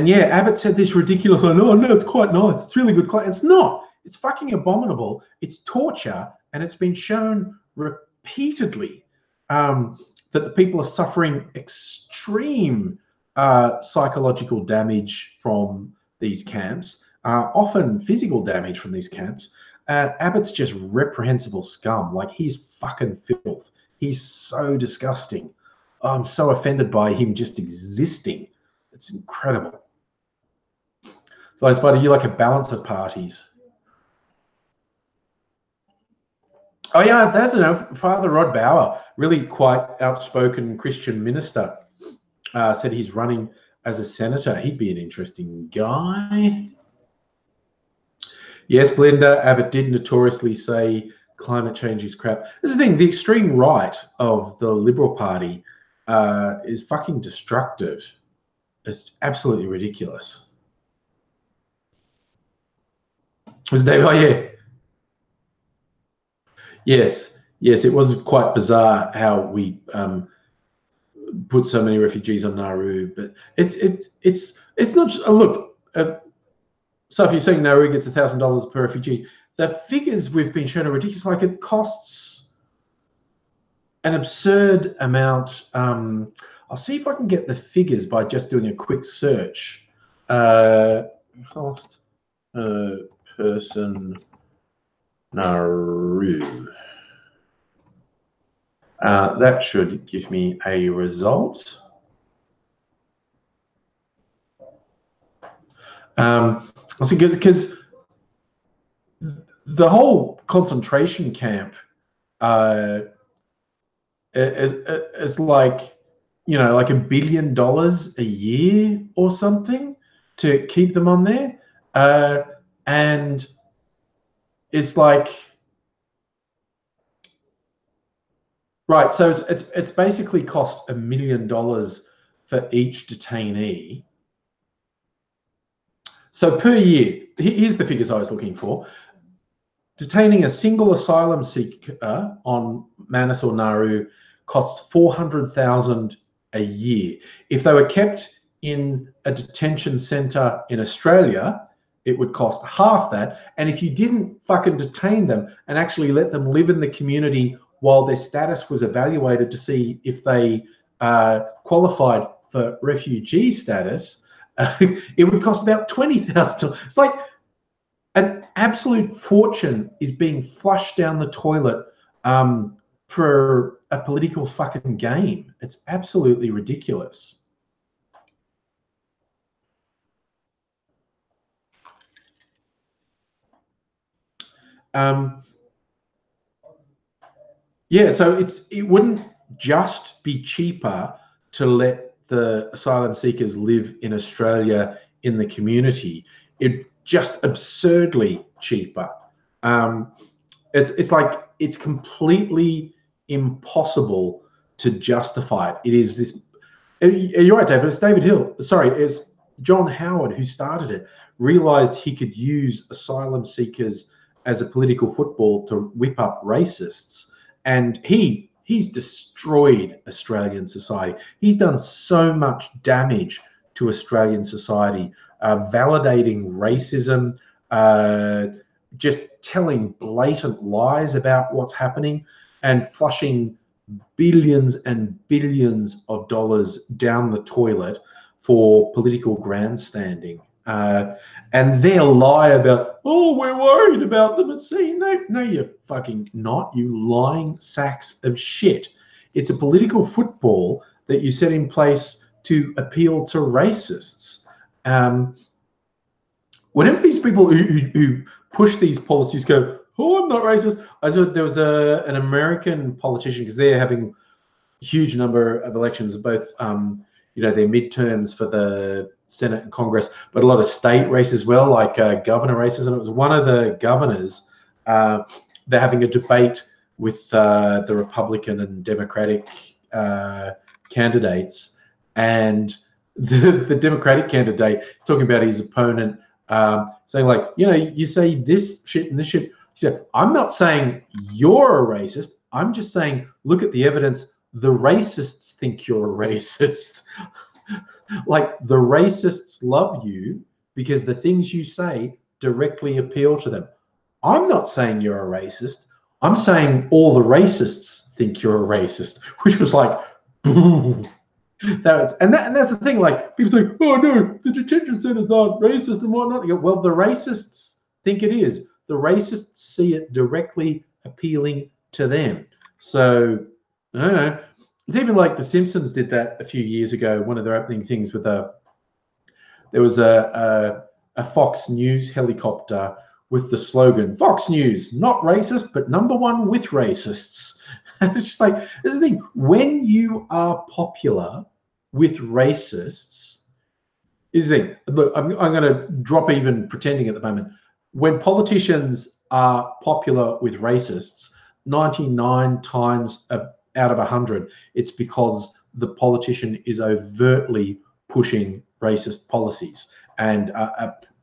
yeah, Abbott said this ridiculous, oh no, it's quite nice. It's really good. It's not. It's fucking abominable. It's torture. And it's been shown repeatedly that the people are suffering extreme psychological damage from these camps, often physical damage from these camps. Abbott's just reprehensible scum. Like, he's fucking filth. He's so disgusting. I'm so offended by him just existing. It's incredible. So, Spider, you like a balance of parties? Oh yeah, that's enough. Father Rod Bauer, really quite outspoken Christian minister, said he's running as a senator. He'd be an interesting guy. Yes, Belinda, Abbott did notoriously say climate change is crap. This is the thing, the extreme right of the Liberal Party is fucking destructive. It's absolutely ridiculous. Was Dave? Oh yeah. Yes, it was quite bizarre how we put so many refugees on Nauru, but it's not just, look. So if you're saying Nauru gets $1,000 per refugee, the figures we've been shown are ridiculous. Like, it costs an absurd amount. I'll see if I can get the figures by just doing a quick search. Cost per person Nauru. That should give me a result. Because the whole concentration camp is like, you know, like $1 billion a year or something to keep them on there, and it's like, right. So it's basically cost $1 million for each detainee. So per year, here's the figures I was looking for. Detaining a single asylum seeker on Manus or Nauru costs $400,000 a year. If they were kept in a detention centre in Australia, it would cost half that. And if you didn't fucking detain them and actually let them live in the community while their status was evaluated to see if they qualified for refugee status, it would cost about $20,000. It's like an absolute fortune is being flushed down the toilet for a political fucking game. It's absolutely ridiculous. Yeah, so it wouldn't just be cheaper to let the asylum seekers live in Australia in the community. It just absurdly cheaper. It's like, it's completely impossible to justify it. It is this. You're right, David. It's David Hill. Sorry, it's John Howard who started it. Realised he could use asylum seekers as a political football to whip up racists, and he's destroyed Australian society. He's done so much damage to Australian society, validating racism, just telling blatant lies about what's happening, and flushing billions and billions of dollars down the toilet for political grandstanding. And their lie about, oh, we're worried about them at sea. No, you're fucking not, you lying sacks of shit. It's a political football that you set in place to appeal to racists. Whenever these people who push these policies go, oh, I'm not racist. I thought there was an American politician, because they're having a huge number of elections, both you know, their midterms for the Senate and Congress, but a lot of state races as well, like governor races. And it was one of the governors, they're having a debate with the Republican and Democratic candidates, and the Democratic candidate is talking about his opponent, saying, like, you know, you say this shit and this shit. He said, I'm not saying you're a racist. I'm just saying, look at the evidence. The racists think you're a racist. Like, the racists love you because the things you say directly appeal to them. I'm not saying you're a racist. I'm saying all the racists think you're a racist, which was like, boom. and that's the thing. Like people say, oh no, the detention centers aren't racist and whatnot. You go, well, the racists think it is. The racists see it directly appealing to them. So I don't know. It's even like The Simpsons did that a few years ago. One of their opening things with there was a Fox News helicopter with the slogan, Fox News, not racist, but #1 with racists. And it's just like, this is the thing, when you are popular with racists, is the thing. Look, I'm going to drop even pretending at the moment. When politicians are popular with racists, 99 times out of 100, it's because the politician is overtly pushing racist policies and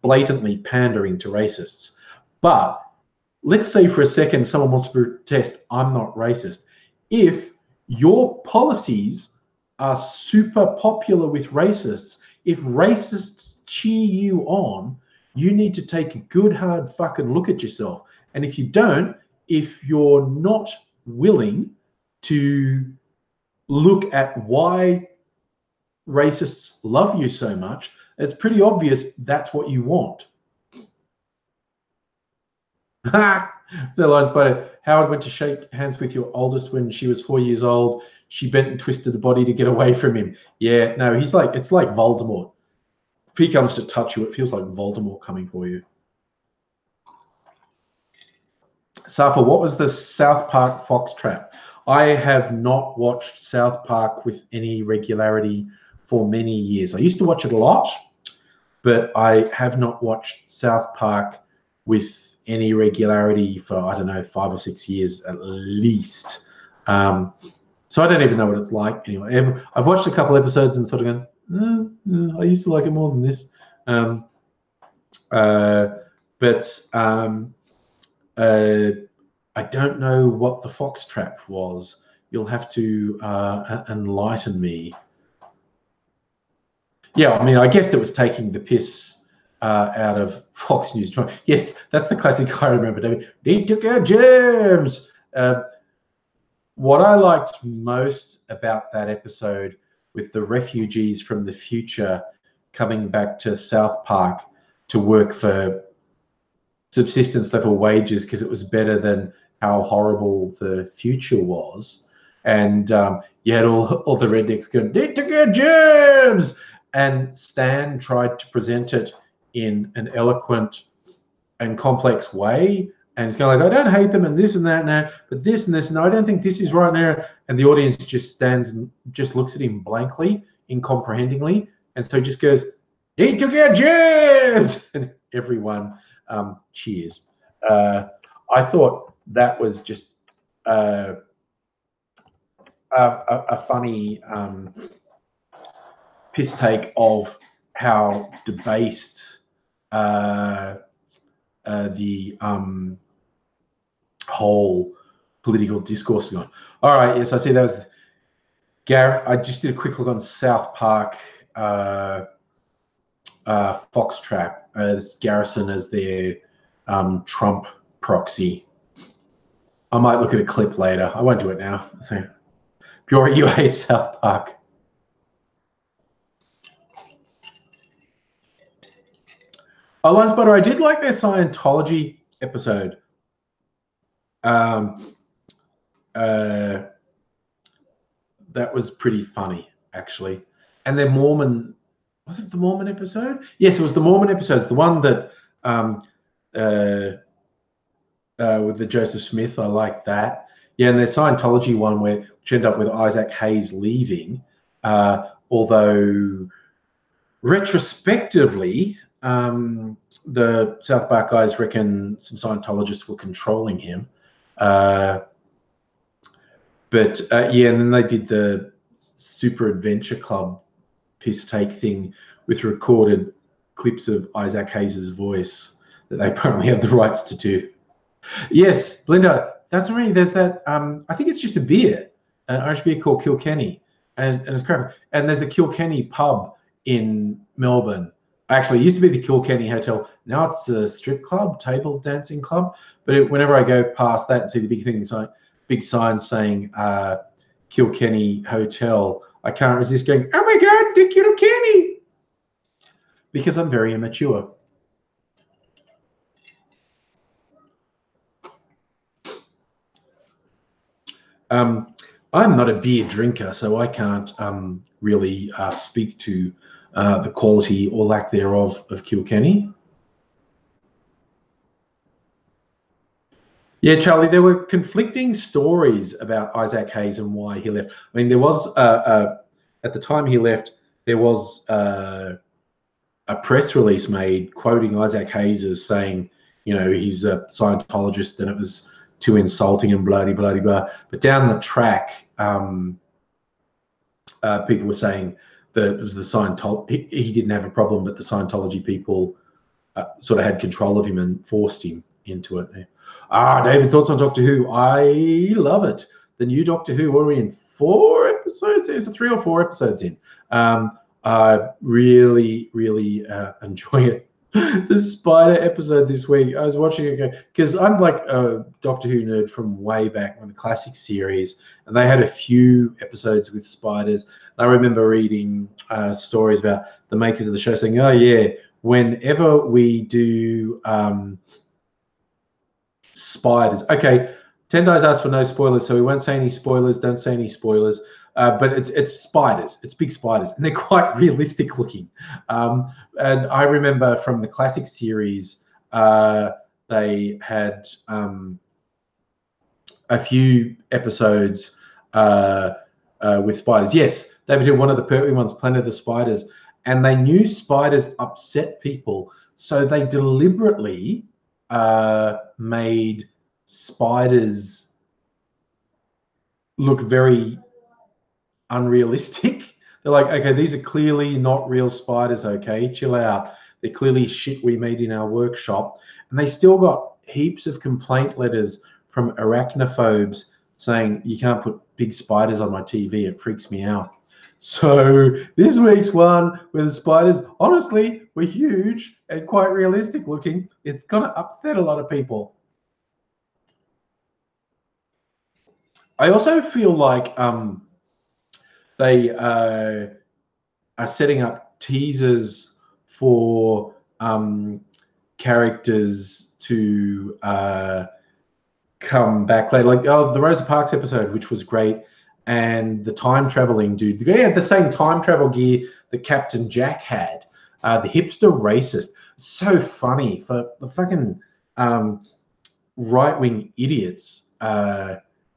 blatantly pandering to racists. But let's say for a second someone wants to protest, I'm not racist. If your policies are super popular with racists, if racists cheer you on, you need to take a good hard fucking look at yourself. And if you don't, if you're not willing to look at why racists love you so much, it's pretty obvious that's what you want. The line spider. Howard went to shake hands with your oldest when she was 4 years old. She bent and twisted the body to get away from him. Yeah, no, he's like, it's like Voldemort. If he comes to touch you, it feels like Voldemort coming for you. Safa, what was the South Park fox trap? I have not watched South Park with any regularity for many years. I used to watch it a lot, but I have not watched South Park with any regularity for, I don't know, 5 or 6 years at least. So I don't even know what it's like anyway. I've watched a couple episodes and sort of gone, I used to like it more than this. I don't know what the fox trap was. You'll have to enlighten me. Yeah, I mean, I guessed it was taking the piss out of Fox News. Yes, that's the classic I remember, David. They took our germs. What I liked most about that episode with the refugees from the future coming back to South Park to work for subsistence level wages because it was better than how horrible the future was. And you had all the rednecks going, they took our germs. And Stan tried to present it in an eloquent and complex way. And it's kind of like, I don't hate them and this and that now, but this and this, and I don't think this is right now. And the audience just stands and just looks at him blankly, incomprehendingly. And so he just goes, he took our germs. And everyone cheers. I thought that was just a funny piss take of how debased the whole political discourse is going. All right, yes, I see that was Garrett. I just did a quick look on South Park Foxtrap as Garrison as their Trump proxy. I might look at a clip later. I won't do it now. So, Peoria, you hate South Park. Oh, Lunch Butter, I did like their Scientology episode. That was pretty funny, actually. And their Mormon, was it the Mormon episode? Yes, it was the Mormon episode. It's the one that with the Joseph Smith. I like that. Yeah, and their Scientology one which ended up with Isaac Hayes leaving, although retrospectively, the South Park guys reckon some Scientologists were controlling him. Yeah, and then they did the Super Adventure Club piss take thing with recorded clips of Isaac Hayes' voice that they apparently have the rights to do. Yes, Belinda, that's really, there's that, I think it's just a beer, an Irish beer called Kilkenny, and it's crap. And there's a Kilkenny pub in Melbourne. Actually, it used to be the Kilkenny Hotel. Now it's a strip club, table dancing club. But whenever I go past that and see the big sign saying Kilkenny Hotel, I can't resist going, oh my God, the Kilkenny, because I'm very immature. I'm not a beer drinker, so I can't really speak to the quality or lack thereof of Kilkenny. Yeah, Charlie, there were conflicting stories about Isaac Hayes and why he left. I mean, there was, at the time he left, there was a press release made quoting Isaac Hayes as saying, you know, he's a Scientologist and it was too insulting and bloody, bloody, blah. But down the track, people were saying that it was the Scientology, he didn't have a problem, but the Scientology people sort of had control of him and forced him into it. David, thoughts on Doctor Who? I love it. The new Doctor Who, what are we in? 4 episodes? There's 3 or 4 episodes in. I really, really enjoy it. The spider episode this week, I was watching it because I'm like a Doctor Who nerd from way back when the classic series, and they had a few episodes with spiders. And I remember reading stories about the makers of the show saying, oh yeah, whenever we do spiders. Okay, Tendai's asked for no spoilers, so we won't say any spoilers. Don't say any spoilers. But it's spiders. It's big spiders, and they're quite realistic looking. And I remember from the classic series, they had a few episodes with spiders. Yes, David Hill, one of the pertwee ones, Planet of the Spiders, and they knew spiders upset people, so they deliberately made spiders look very unrealistic. They're like, okay, these are clearly not real spiders, okay, chill out. They're clearly shit we made in our workshop. And they still got heaps of complaint letters from arachnophobes saying, you can't put big spiders on my TV, it freaks me out. So this week's one where the spiders, honestly, were huge and quite realistic looking, it's gonna upset a lot of people. I also feel like they are setting up teasers for characters to come back later. Like, the Rosa Parks episode, which was great, and the time traveling dude. They had the same time travel gear that Captain Jack had. The hipster racist. So funny for the fucking right-wing idiots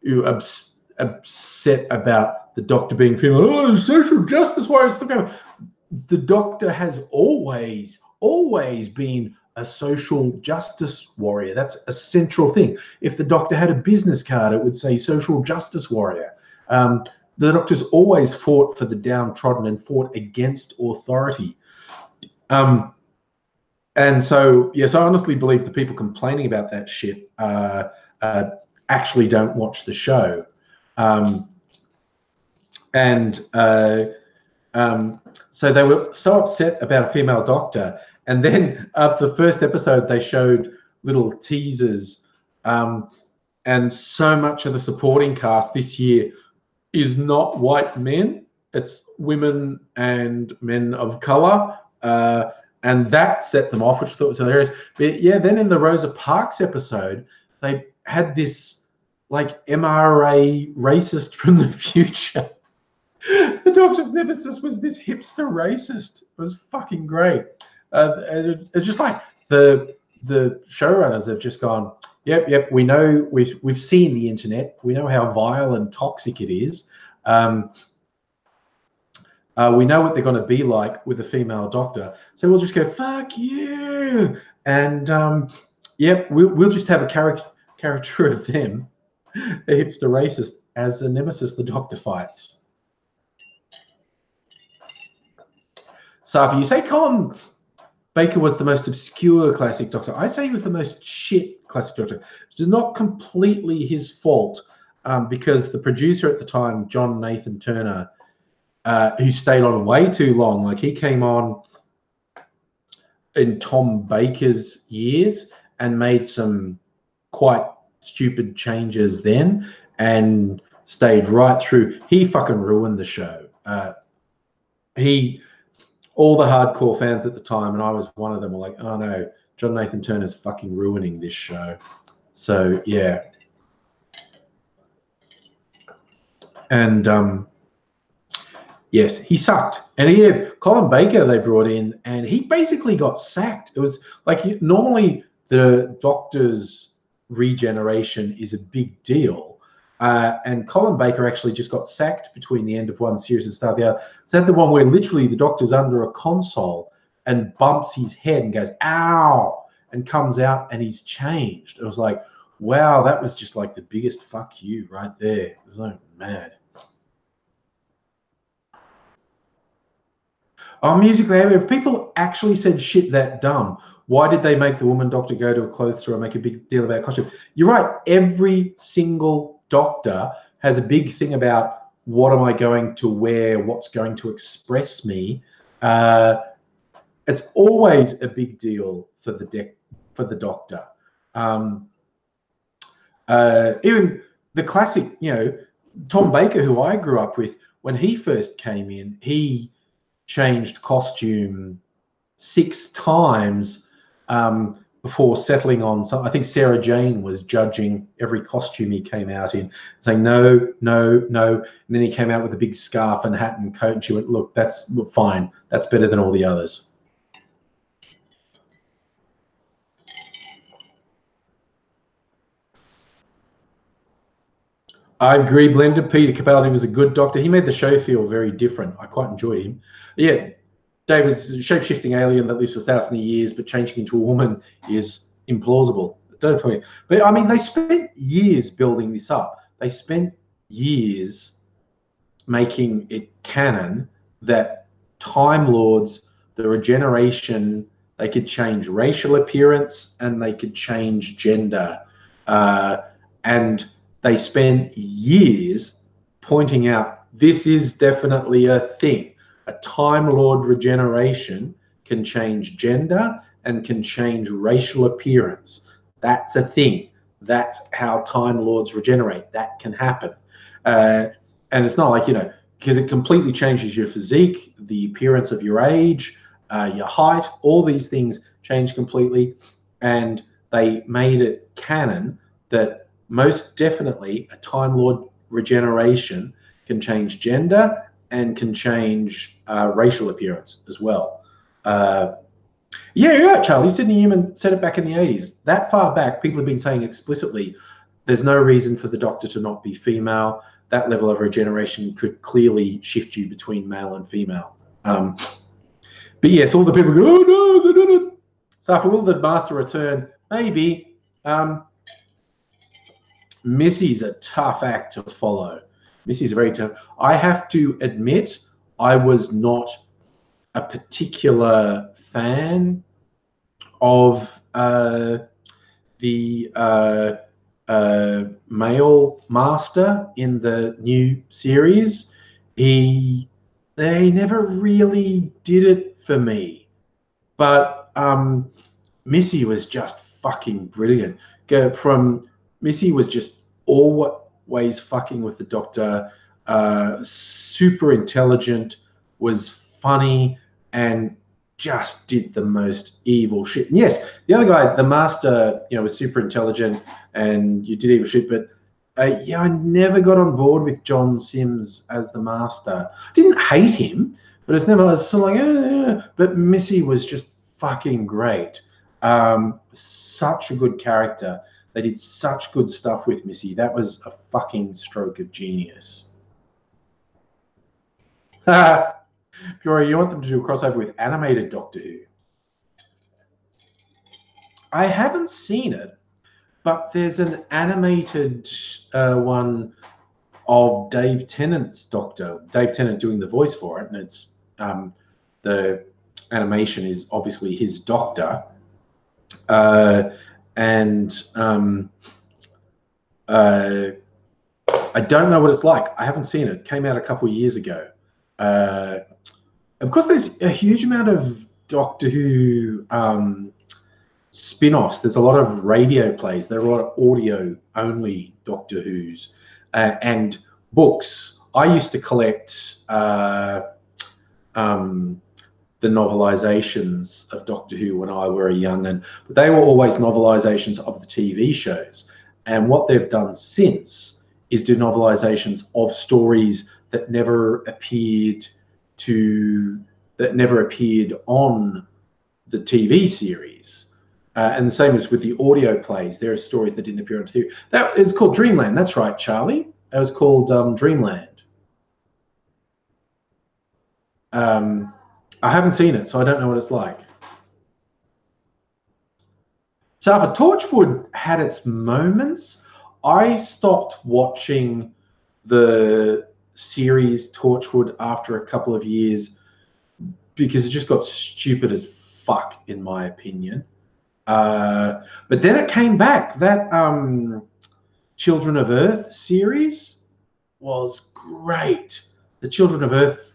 who upset about the Doctor being female. Oh, social justice warriors. The Doctor has always been a social justice warrior. That's a central thing. If the Doctor had a business card, it would say social justice warrior. The Doctor's always fought for the downtrodden and fought against authority. And so, yes, I honestly believe the people complaining about that shit actually don't watch the show. So they were so upset about a female Doctor, and then the first episode they showed little teasers, and so much of the supporting cast this year is not white men, it's women and men of color, and that set them off, which I thought was hilarious. But yeah, then in the Rosa Parks episode, they had this like MRA racist from the future. The Doctor's nemesis was this hipster racist. It was fucking great. And it's just like the showrunners have just gone, yep, we know, we've seen the internet. We know how vile and toxic it is. We know what they're going to be like with a female Doctor. So we'll just go, fuck you. And yep, we'll just have a caricature of them, a hipster racist, as the nemesis the Doctor fights. Safi, you say Colin Baker was the most obscure classic Doctor. I say he was the most shit classic Doctor. It's not completely his fault, because the producer at the time, John Nathan Turner, who stayed on way too long, like he came on in Tom Baker's years and made some quite stupid changes then and stayed right through. He fucking ruined the show. All the hardcore fans at the time, and I was one of them, were like, oh no, John Nathan Turner's fucking ruining this show. So yeah. And yes, he sucked. And he had Colin Baker they brought in, and he basically got sacked. It was like normally the Doctor's regeneration is a big deal. And Colin Baker actually just got sacked between the end of one series and start the other. So that's the one where literally the Doctor's under a console and bumps his head and goes, ow, and comes out and he's changed. It was like, wow, that was just like the biggest fuck you right there. It was like mad. Oh, musically, if people actually said shit that dumb, why did they make the woman Doctor go to a clothes store and make a big deal about costume? You're right. Every single Doctor has a big thing about what am I going to wear, what's going to express me. It's always a big deal for the Doctor. Even the classic, Tom Baker, who I grew up with, when he first came in, he changed costume 6 times before settling on some. I think Sarah Jane was judging every costume he came out in, saying no, no, no. And then he came out with a big scarf and hat and coat, and she went, look, that's fine. That's better than all the others. I agree, blended. Peter Capaldi was a good Doctor. He made the show feel very different. I quite enjoyed him. Yeah, David's a shape-shifting alien that lives for thousands of years, but changing into a woman is implausible. But I mean, they spent years building this up. They spent years making it canon that Time Lords, the regeneration, they could change racial appearance and they could change gender. And they spent years pointing out this is definitely a thing. A Time Lord regeneration can change gender and can change racial appearance. That's a thing. That's how Time Lords regenerate. That can happen. And it's not like, because it completely changes your physique, the appearance of your age, your height, all these things change completely. And they made it canon that most definitely a Time Lord regeneration can change gender and can change racial appearance as well. Yeah, you're right, Charlie. Sidney Newman said it back in the 80s. That far back, people have been saying explicitly there's no reason for the Doctor to not be female. That level of regeneration could clearly shift you between male and female. But yes, all the people go, oh no, they did it. So for will the Master return? Maybe. Missy's a tough act to follow. Missy's very tough. I have to admit, I was not a particular fan of the male Master in the new series. They never really did it for me. But Missy was just fucking brilliant. Missy was just always fucking with the Doctor, super intelligent, was funny, and just did the most evil shit. And yes, the other guy, the Master, was super intelligent and you did evil shit, but I never got on board with John Sims as the Master. Didn't hate him, but it's never sort of like, but Missy was just fucking great. Such a good character. They did such good stuff with Missy. That was a fucking stroke of genius. Fiora, you want them to do a crossover with animated Doctor Who? I haven't seen it, but there's an animated one of Dave Tennant's Doctor. Dave Tennant doing the voice for it, and it's the animation is obviously his Doctor. And I don't know what it's like. I haven't seen it. It came out a couple of years ago. Of course, there's a huge amount of Doctor Who spin-offs. There's a lot of radio plays. There are a lot of audio-only Doctor Who's and books I used to collect the novelizations of Doctor Who when I were a young'un, but they were always novelizations of the TV shows. And what they've done since is do novelizations of stories that never appeared on the TV series. And the same as with the audio plays, there are stories that didn't appear on TV. That is called Dreamland. That's right, Charlie. That was called Dreamland. I haven't seen it, so I don't know what it's like. So if Torchwood had its moments, I stopped watching the series Torchwood after a couple of years because it just got stupid as fuck, in my opinion. But then it came back. That Children of Earth series was great. The Children of Earth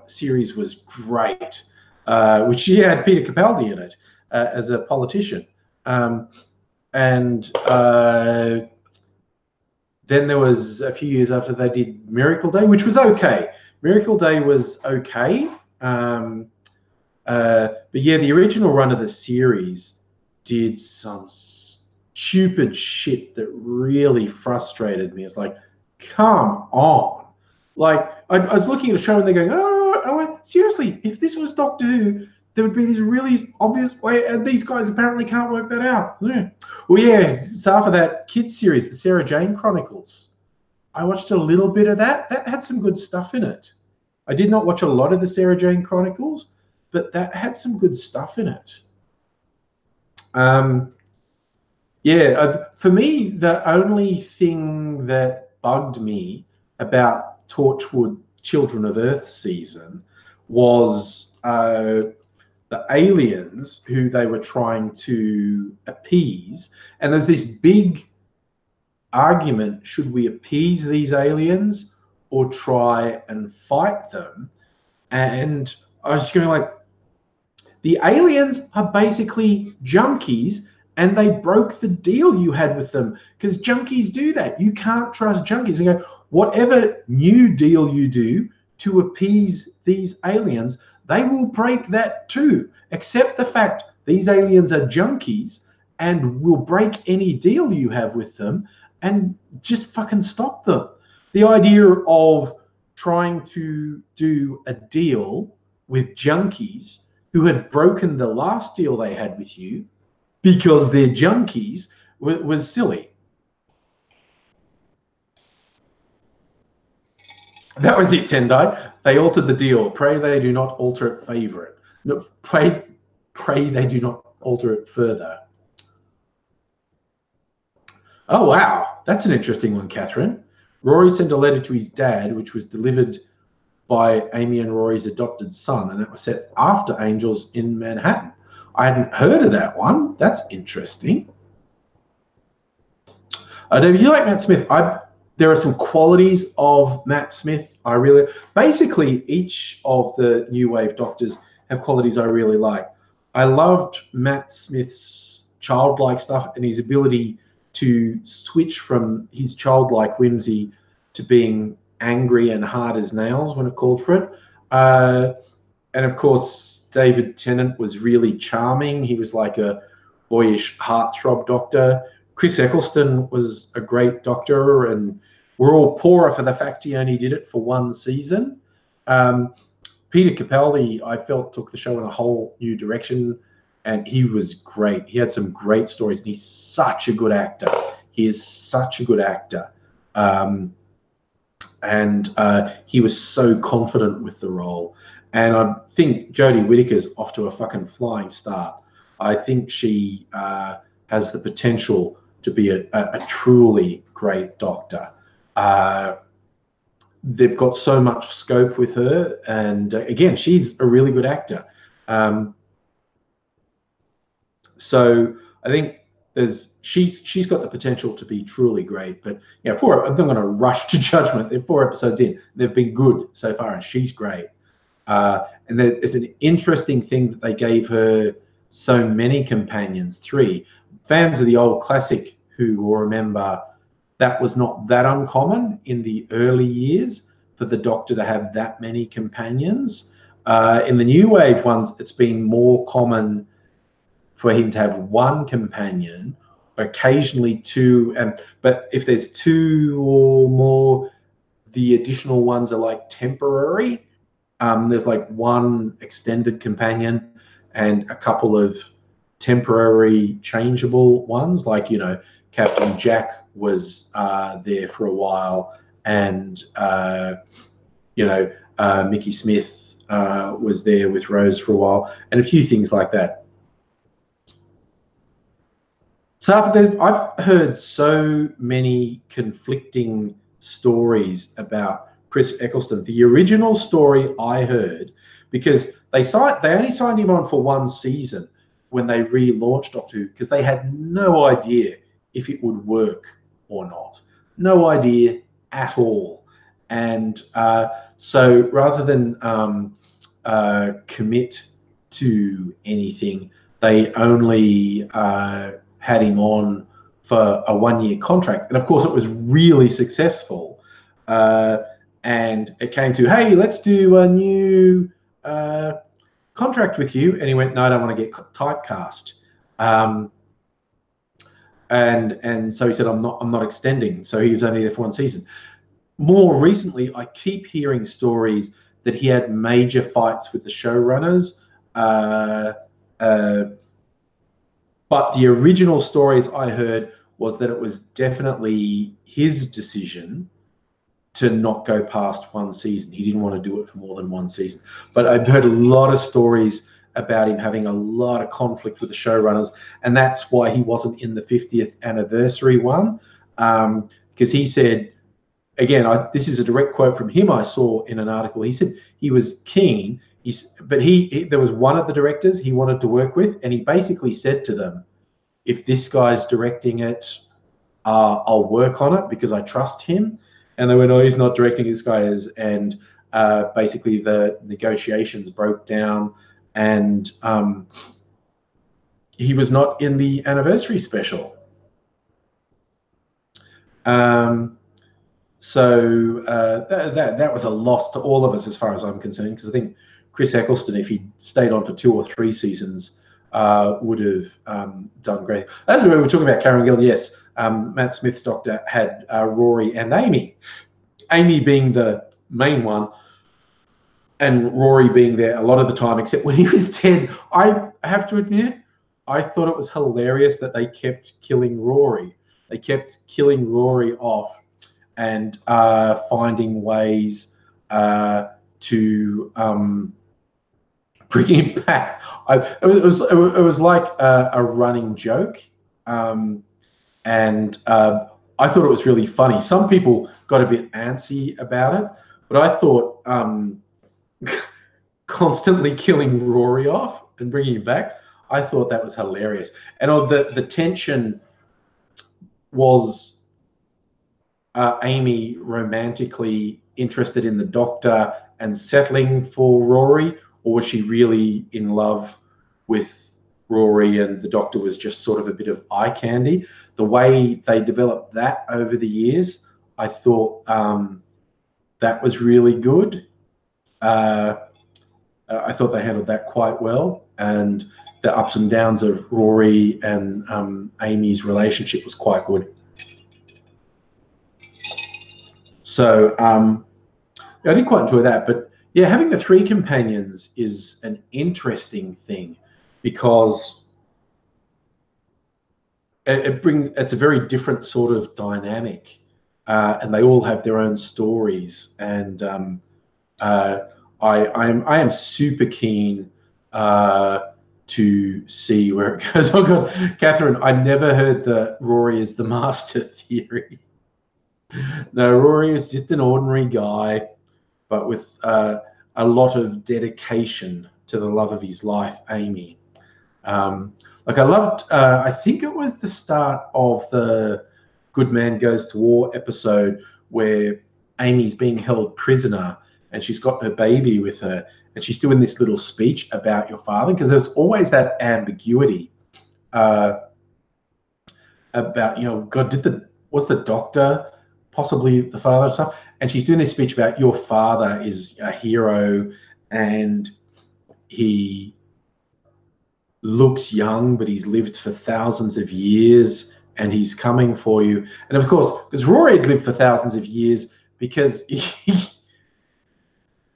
series was great, which had Peter Capaldi in it as a politician. Then there was a few years after they did Miracle Day, which was okay. Miracle Day was okay. But yeah, the original run of the series did some stupid shit that really frustrated me. It's like, come on. Like, I was looking at a show and they're going, oh, I went, seriously, if this was Doctor Who, there would be this really obvious way, and these guys apparently can't work that out. Yeah. Well, yeah, so after that kids series, the Sarah Jane Chronicles, I watched a little bit of that. That had some good stuff in it. I did not watch a lot of the Sarah Jane Chronicles, but that had some good stuff in it. Yeah, for me, the only thing that bugged me about Torchwood Children of Earth season was the aliens who they were trying to appease. And there's this big argument, should we appease these aliens or try and fight them? And I was going like, the aliens are basically junkies, and they broke the deal you had with them, because junkies do that. You can't trust junkies. They go, whatever new deal you do to appease these aliens, they will break that too. Accept the fact these aliens are junkies and will break any deal you have with them, and just fucking stop them. The idea of trying to do a deal with junkies who had broken the last deal they had with you because they're junkies was silly. That was it, Tendai. They altered the deal. Pray they do not alter it favourite. No, pray they do not alter it further. Oh, wow. That's an interesting one, Catherine. Rory sent a letter to his dad, which was delivered by Amy and Rory's adopted son, and that was set after Angels in Manhattan. I hadn't heard of that one. That's interesting. David, you like Matt Smith? There are some qualities of Matt Smith I really... Basically, each of the New Wave Doctors have qualities I really like. I loved Matt Smith's childlike stuff and his ability to switch from his childlike whimsy to being angry and hard as nails when it called for it. And of course, David Tennant was really charming. He was like a boyish heartthrob doctor. Chris Eccleston was a great doctor, and we're all poorer for the fact he only did it for one season. Peter Capaldi, I felt, took the show in a whole new direction, and he was great. He had some great stories, and he's such a good actor. He is such a good actor. And he was so confident with the role. And I think Jodie Whittaker's off to a fucking flying start. I think she has the potential to be a truly great doctor. They've got so much scope with her, and again, she's a really good actor. So I think she's got the potential to be truly great. But yeah, I'm not going to rush to judgment. They're 4 episodes in. They've been good so far, and she's great. And there's an interesting thing that they gave her so many companions, 3. Fans of the old classic who will remember that was not that uncommon in the early years for the Doctor to have that many companions. In the New Wave ones, it's been more common for him to have one companion, occasionally two, but if there's two or more, the additional ones are like temporary. There's like one extended companion and a couple of temporary changeable ones, like, you know, Captain Jack was there for a while, and you know, Mickey Smith was there with Rose for a while, and a few things like that. So I've heard so many conflicting stories about Chris Eccleston. The original story I heard, because they only signed him on for one season when they relaunched Doctor Who, because they had no idea if it would work or not. No idea at all. And so rather than commit to anything, they only had him on for a 1-year contract. And of course, it was really successful. And it came to, hey, let's do a new contract with you. And he went, no, I don't want to get typecast. And so he said, I'm not extending. So he was only there for one season. More recently, I keep hearing stories that he had major fights with the showrunners. But the original stories I heard was that it was definitely his decision to not go past one season. He didn't want to do it for more than one season. But I've heard a lot of stories about him having a lot of conflict with the showrunners, and that's why he wasn't in the 50th anniversary one, because he said, again, this is a direct quote from him I saw in an article. He said he was keen, but there was one of the directors he wanted to work with, and he basically said to them, if this guy's directing it, I'll work on it because I trust him. And they went, oh, he's not directing, this guy is. And basically the negotiations broke down, and he was not in the anniversary special. So that was a loss to all of us as far as I'm concerned, because I think Chris Eccleston, if he stayed on for 2 or 3 seasons, would have done great. As we were talking about Karen Gill, yes, Matt Smith's Doctor had Rory and Amy. Amy being the main one, and Rory being there a lot of the time, except when he was dead. I have to admit, I thought it was hilarious that they kept killing Rory. They kept killing Rory off and finding ways to bring him back. It was like a running joke, and I thought it was really funny. Some people got a bit antsy about it, but I thought constantly killing Rory off and bringing him back, I thought that was hilarious. And the tension was Amy romantically interested in the Doctor and settling for Rory, or was she really in love with Rory and the Doctor was just sort of a bit of eye candy? The way they developed that over the years, I thought that was really good. I thought they handled that quite well, and the ups and downs of Rory and Amy's relationship was quite good. So I did quite enjoy that. But yeah, having the 3 companions is an interesting thing, because it's a very different sort of dynamic, and they all have their own stories. And I am super keen to see where it goes. Oh God, Catherine, I never heard that Rory is the master theory. No, Rory is just an ordinary guy, but with a lot of dedication to the love of his life, Amy. Like I loved, I think it was the start of the Good Man Goes to War episode where Amy's being held prisoner and she's got her baby with her, and she's doing this little speech about your father, because there's always that ambiguity about, you know, God, was the doctor possibly the father and stuff? And she's doing this speech about your father is a hero and he looks young, but he's lived for thousands of years and he's coming for you. And of course, because Rory had lived for thousands of years because he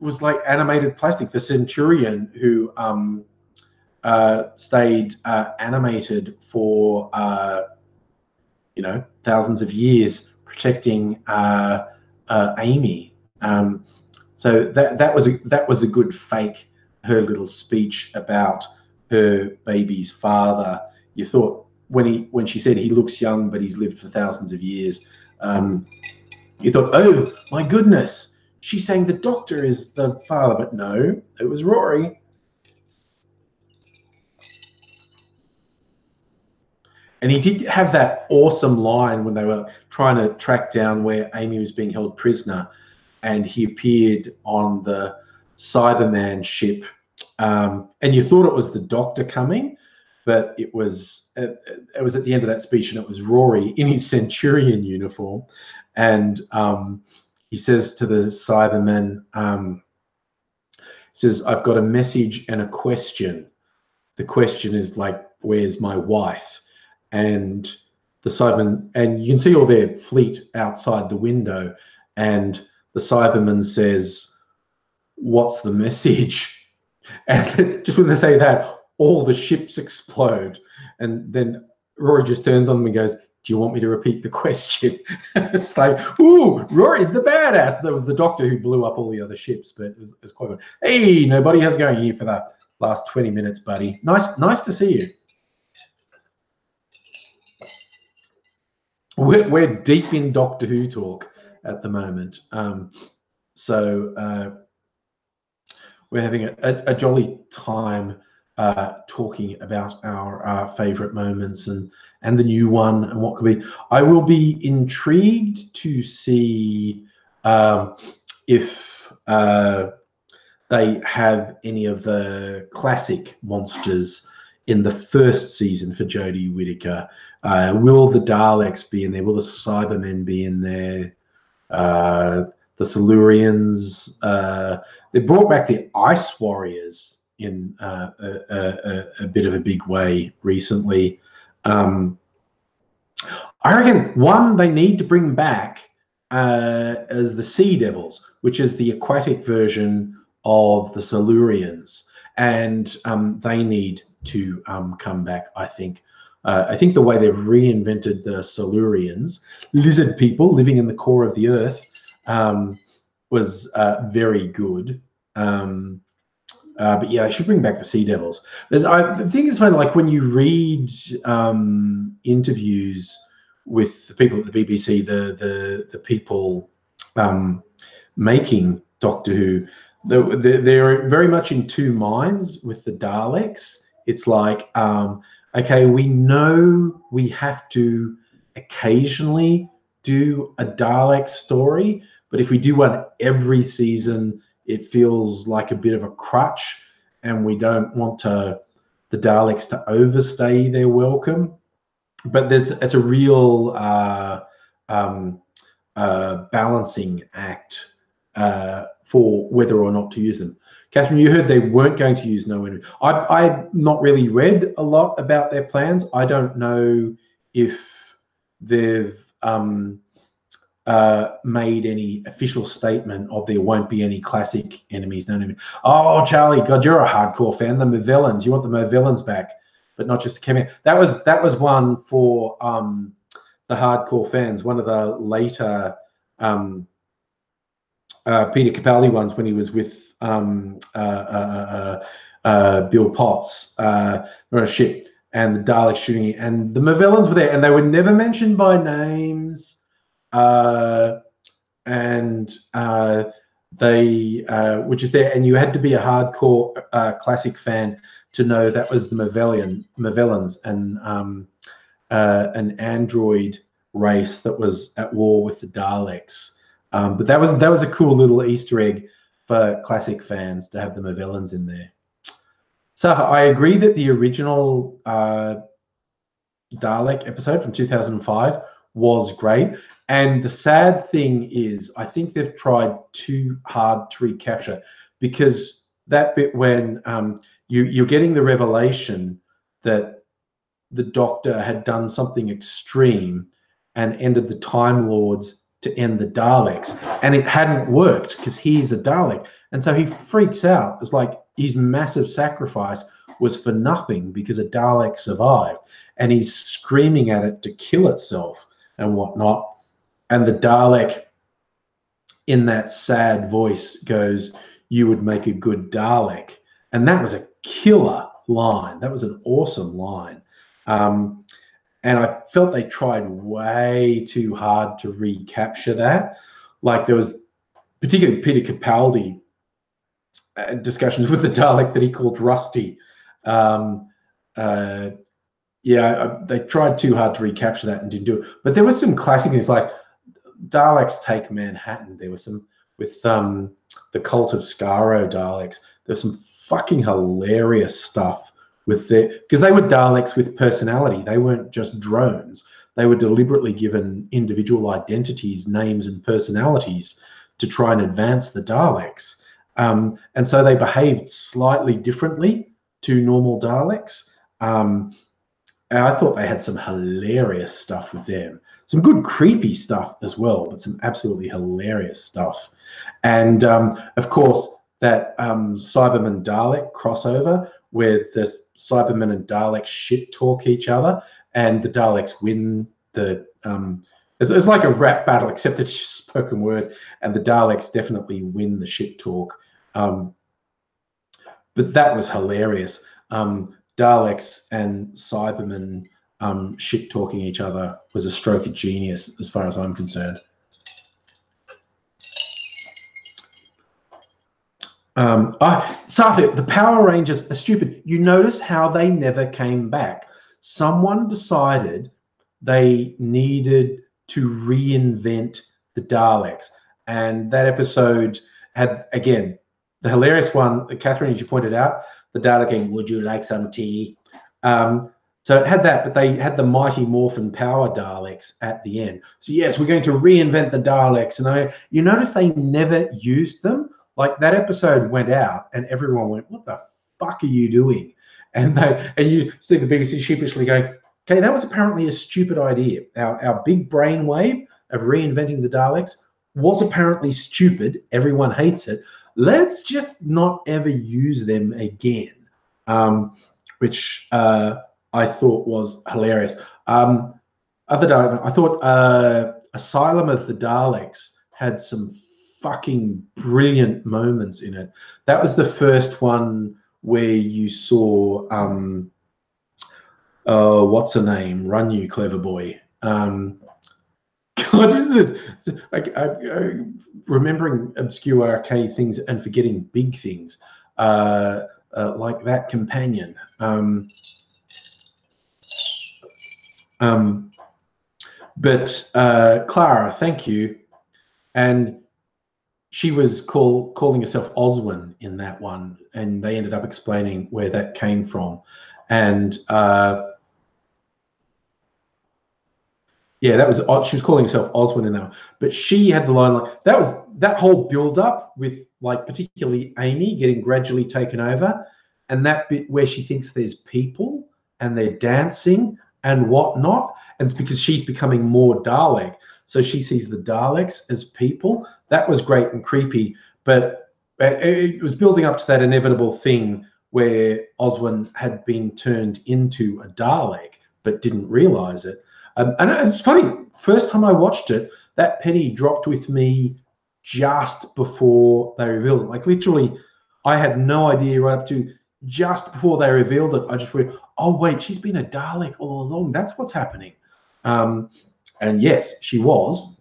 was like animated plastic, the centurion who stayed animated for you know, thousands of years protecting Amy. So that was a good fake, her little speech about her baby's father. You thought when she said he looks young but he's lived for thousands of years, you thought, oh my goodness, she's saying the doctor is the father, but no, it was Rory. And he did have that awesome line when they were trying to track down where Amy was being held prisoner, and he appeared on the Cyberman ship, and you thought it was the doctor coming, but it was at the end of that speech, and it was Rory in his Centurion uniform, and he says to the Cyberman, he says, "I've got a message and a question. The question is like, where's my wife?" And the Cyberman, and you can see all their fleet outside the window, and the Cyberman says, "What's the message?" And just when they say that, all the ships explode. And then Rory just turns on them and goes, "Do you want me to repeat the question?" It's like, ooh, Rory the badass. That was the doctor who blew up all the other ships, but it was quite good. Hey, nobody, how's it going here for the last 20 minutes, buddy? Nice to see you. We're deep in Doctor Who talk at the moment. So we're having a jolly time talking about our favourite moments and the new one and what could be. I will be intrigued to see if they have any of the classic monsters in the first season for Jodie Whittaker. Will the Daleks be in there? Will the Cybermen be in there? The Silurians. They brought back the Ice Warriors in a bit of a big way recently. I reckon one they need to bring back as the Sea Devils, which is the aquatic version of the Silurians, and they need to come back. I think the way they've reinvented the Silurians, lizard people living in the core of the earth, was very good. But yeah, I should bring back the Sea Devils. I think it's funny, like when you read interviews with the people at the BBC, the people making Doctor Who, they're very much in two minds with the Daleks. It's like, okay, we know we have to occasionally do a Dalek story, but if we do one every season, it feels like a bit of a crutch, and we don't want the Daleks to overstay their welcome. But it's a real balancing act for whether or not to use them. Catherine, you heard they weren't going to use no enemy. I've not really read a lot about their plans. I don't know if they've made any official statement of there won't be any classic enemies. No enemy. Oh, Charlie, God, you're a hardcore fan. The Movellans. You want the Movellans back, but not just the cameo. That was one for the hardcore fans. One of the later Peter Capaldi ones when he was with Bill Potts on a ship, and the Daleks shooting it, and the Movellans were there, and they were never mentioned by names. They which is there, and you had to be a hardcore classic fan to know that was the Movellans, and an android race that was at war with the Daleks. But that was a cool little Easter egg for classic fans to have the Movellans in there. So I agree that the original Dalek episode from 2005 was great. And the sad thing is, I think they've tried too hard to recapture, because that bit when you're getting the revelation that the Doctor had done something extreme and ended the Time Lords to end the Daleks, and it hadn't worked because he's a Dalek, and so he freaks out. It's like his massive sacrifice was for nothing because a Dalek survived, and he's screaming at it to kill itself and whatnot. And the Dalek, in that sad voice, goes, "You would make a good Dalek." And that was a killer line. That was an awesome line. And I felt they tried way too hard to recapture that. Like, there was particularly Peter Capaldi discussions with the Dalek that he called Rusty. They tried too hard to recapture that and didn't do it. But there was some classic things like Daleks Take Manhattan. There was some with the Cult of Skaro Daleks. There was some fucking hilarious stuff with because they were Daleks with personality. They weren't just drones. They were deliberately given individual identities, names, and personalities to try and advance the Daleks. And so they behaved slightly differently to normal Daleks. And I thought they had some hilarious stuff with them. Some good creepy stuff as well, but some absolutely hilarious stuff. And of course, that Cyberman Dalek crossover where the Cybermen and Daleks shit talk each other, and the Daleks win the it's like a rap battle, except it's just spoken word, and the Daleks definitely win the shit talk. But that was hilarious. Daleks and Cybermen shit talking each other was a stroke of genius as far as I'm concerned. Safir, the Power Rangers are stupid. You notice how they never came back. Someone decided they needed to reinvent the Daleks. And that episode had, again, the hilarious one, Catherine, as you pointed out, the Dalek going, "Would you like some tea?" So it had that, but they had the Mighty Morphin Power Daleks at the end. So yes, we're going to reinvent the Daleks. And you notice they never used them. Like, that episode went out and everyone went, "What the fuck are you doing?" And you see the BBC sheepishly going, "Okay, that was apparently a stupid idea. Our big brainwave of reinventing the Daleks was apparently stupid. Everyone hates it. Let's just not ever use them again." Which I thought was hilarious. I thought Asylum of the Daleks had some fucking brilliant moments in it. That was the first one where you saw what's her name? Run, you clever boy. God, remembering obscure arcade things and forgetting big things, like that companion. But Clara, thank you. And she was calling herself Oswin in that one, and they ended up explaining where that came from. And yeah, she was calling herself Oswin in that one. But she had the line like that whole build up with, like, particularly Amy getting gradually taken over, and that bit where she thinks there's people and they're dancing and whatnot, and it's because she's becoming more Dalek. So she sees the Daleks as people. That was great and creepy, but it was building up to that inevitable thing where Oswin had been turned into a Dalek but didn't realize it. And it's funny, first time I watched it, that penny dropped with me just before they revealed it. Like, literally, I had no idea right up to just before they revealed it. I just went, "Oh, wait, she's been a Dalek all along. That's what's happening." And yes, she was.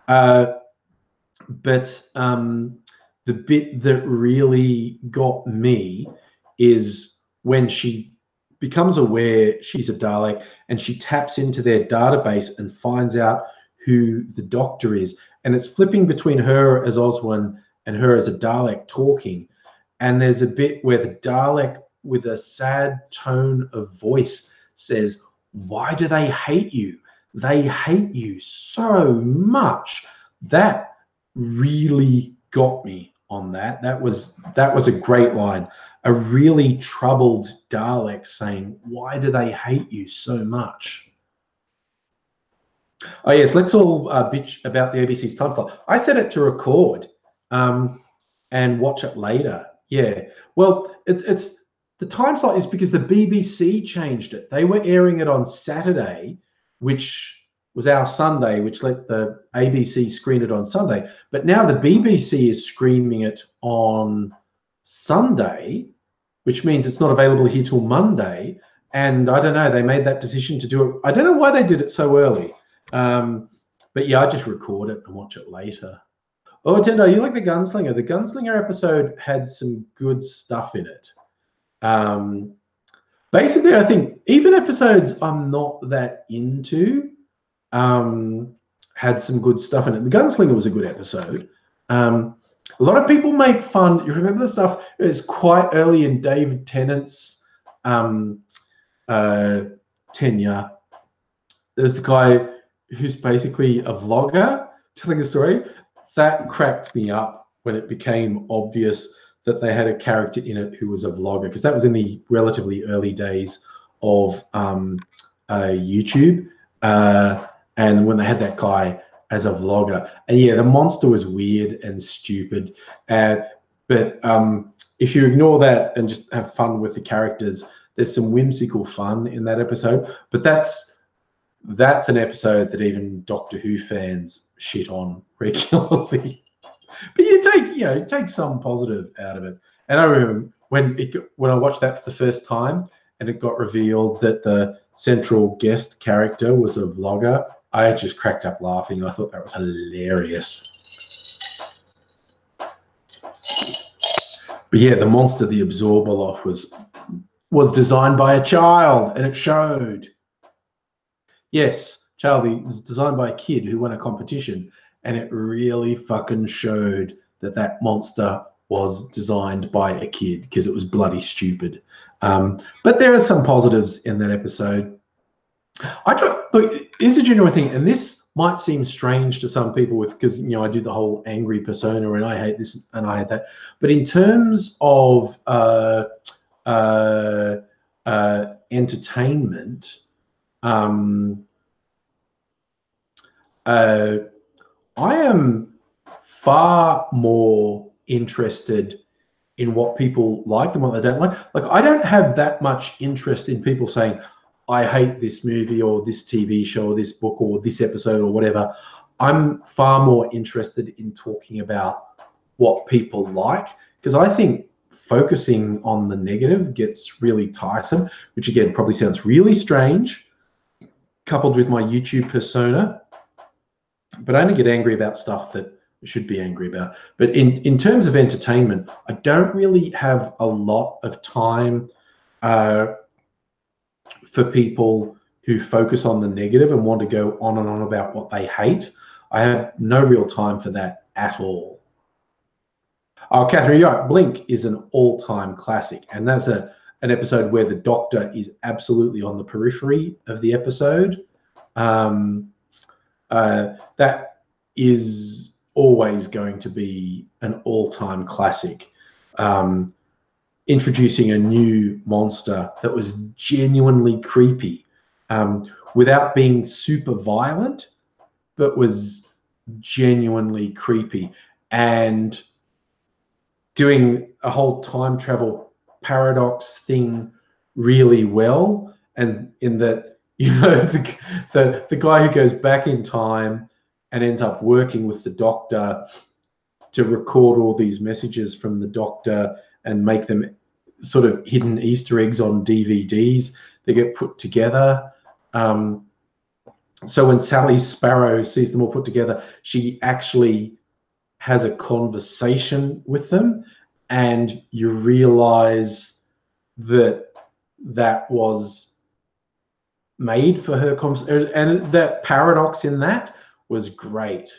But the bit that really got me is when she becomes aware she's a Dalek and she taps into their database and finds out who the Doctor is. And it's flipping between her as Oswin and her as a Dalek talking. And there's a bit where the Dalek, with a sad tone of voice, says, "Why do they hate you? they hate you so much. That really got me on that. That was a great line. A really troubled Dalek saying, why do they hate you so much? Oh yes, let's all bitch about the ABC's time slot. I set it to record and watch it later. Yeah, well, it's the time slot is because the BBC changed it. They were airing it on Saturday, which was our Sunday, which let the ABC screen it on Sunday. But now the BBC is screening it on Sunday, which means it's not available here till Monday. And I don't know, they made that decision to do it. I don't know why they did it so early. But yeah, I just record it and watch it later. Oh, Tendo, you like the Gunslinger? The Gunslinger episode had some good stuff in it. Basically, I think even episodes I'm not that into had some good stuff in it. The Gunslinger was a good episode. A lot of people make fun. You remember the stuff? It was quite early in David Tennant's tenure. There's the guy who's basically a vlogger telling a story. That cracked me up when it became obvious that they had a character in it who was a vlogger, because that was in the relatively early days of YouTube. And when they had that guy as a vlogger. And yeah, the monster was weird and stupid. But if you ignore that and just have fun with the characters, there's some whimsical fun in that episode. But that's an episode that even Doctor Who fans shit on regularly. But you take some positive out of it. And I remember when I watched that for the first time and it got revealed that the central guest character was a vlogger, I just cracked up laughing. I thought that was hilarious. But yeah, the monster, the Absorbaloff, was designed by a child, and it showed. Yes, Charlie, it was designed by a kid who won a competition, and it really fucking showed that monster was designed by a kid, because it was bloody stupid. But there are some positives in that episode. Look, here's a genuine thing, and this might seem strange to some people because I do the whole angry persona and I hate this and I hate that. But in terms of entertainment, I am far more interested in what people like than what they don't like. Like, I don't have that much interest in people saying, I hate this movie or this TV show or this book or this episode or whatever. I'm far more interested in talking about what people like, because I think focusing on the negative gets really tiresome, which again probably sounds really strange, coupled with my YouTube persona. But I only get angry about stuff that I should be angry about. But in terms of entertainment, I don't really have a lot of time for people who focus on the negative and want to go on and on about what they hate. I have no real time for that at all. Oh, Catherine, you're right. Blink is an all-time classic, and that's an episode where the Doctor is absolutely on the periphery of the episode. That is always going to be an all-time classic. Introducing a new monster that was genuinely creepy, without being super violent, but was genuinely creepy, and doing a whole time travel paradox thing really well. And in that, the guy who goes back in time and ends up working with the Doctor to record all these messages from the Doctor and make them sort of hidden Easter eggs on DVDs that get put together. So when Sally Sparrow sees them all put together, she actually has a conversation with them, and you realize that was made for her conversation, and that paradox in that was great.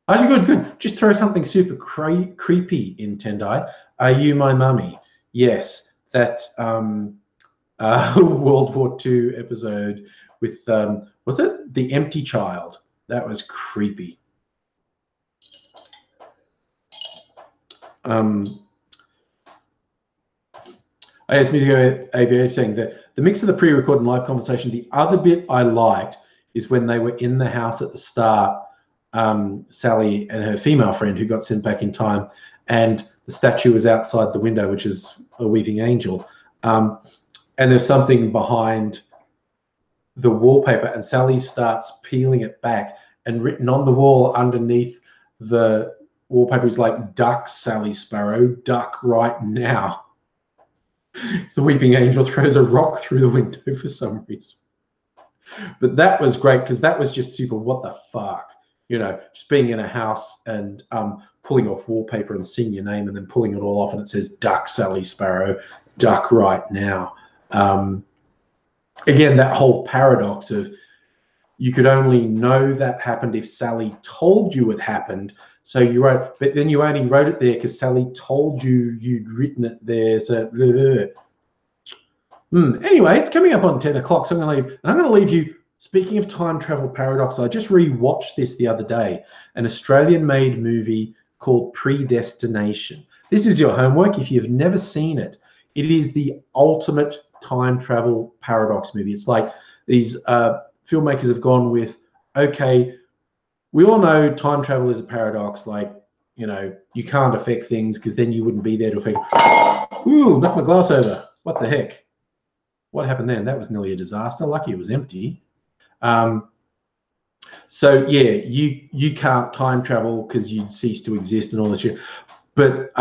Actually, good. Just throw something super creepy in, Tendai. Are you my mummy? Yes, that World War II episode with Was it The Empty Child? That was creepy. As Music AVH saying that the mix of the pre-recorded and live conversation, the other bit I liked is when they were in the house at the start, Sally and her female friend who got sent back in time, and the statue was outside the window, which is a weeping angel. And there's something behind the wallpaper, and Sally starts peeling it back, and written on the wall underneath the wallpaper is like, "Duck, Sally Sparrow, duck right now." So weeping angel throws a rock through the window for some reason. But that was great because that was just super, what the fuck? You know, just being in a house and pulling off wallpaper and seeing your name and then pulling it all off and it says, "Duck, Sally Sparrow, duck right now." Again, that whole paradox of you could only know that happened if Sally told you it happened. So you wrote, but then you only wrote it there because Sally told you you'd written it there. So anyway, it's coming up on 10 o'clock, so I'm going to leave. And I'm going to leave you, speaking of time travel paradox, I just rewatched this the other day, an Australian-made movie called Predestination. This is your homework. If you've never seen it, it is the ultimate time travel paradox movie. It's like these filmmakers have gone with, okay, we all know time travel is a paradox. Like, you know, you can't affect things because then you wouldn't be there to affect. Ooh, knocked my glass over. What the heck? What happened then? That was nearly a disaster. Lucky it was empty. So yeah, you can't time travel because you'd cease to exist and all this shit. But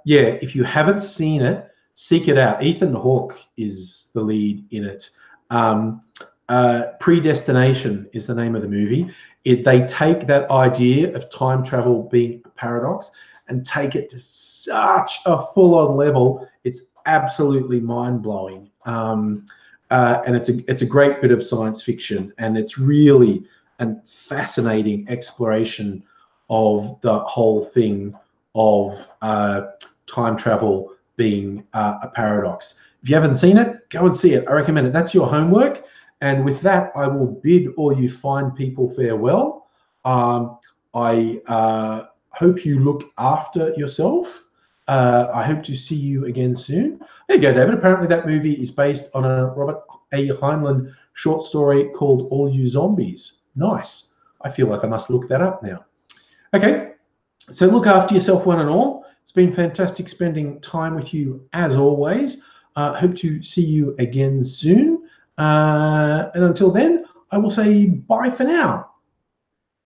yeah, if you haven't seen it, seek it out. Ethan Hawke is the lead in it. Predestination is the name of the movie. They take that idea of time travel being a paradox and take it to such a full-on level. It's absolutely mind-blowing. And it's a great bit of science fiction, and it's really a fascinating exploration of the whole thing of time travel being a paradox. If you haven't seen it, go and see it. I recommend it. That's your homework. And with that, I will bid all you fine people farewell. I hope you look after yourself. I hope to see you again soon. There you go, David. Apparently that movie is based on a Robert A. Heinlein short story called All You Zombies. Nice. I feel like I must look that up now. Okay, so look after yourself, one and all. It's been fantastic spending time with you as always. Hope to see you again soon. And until then, I will say bye for now.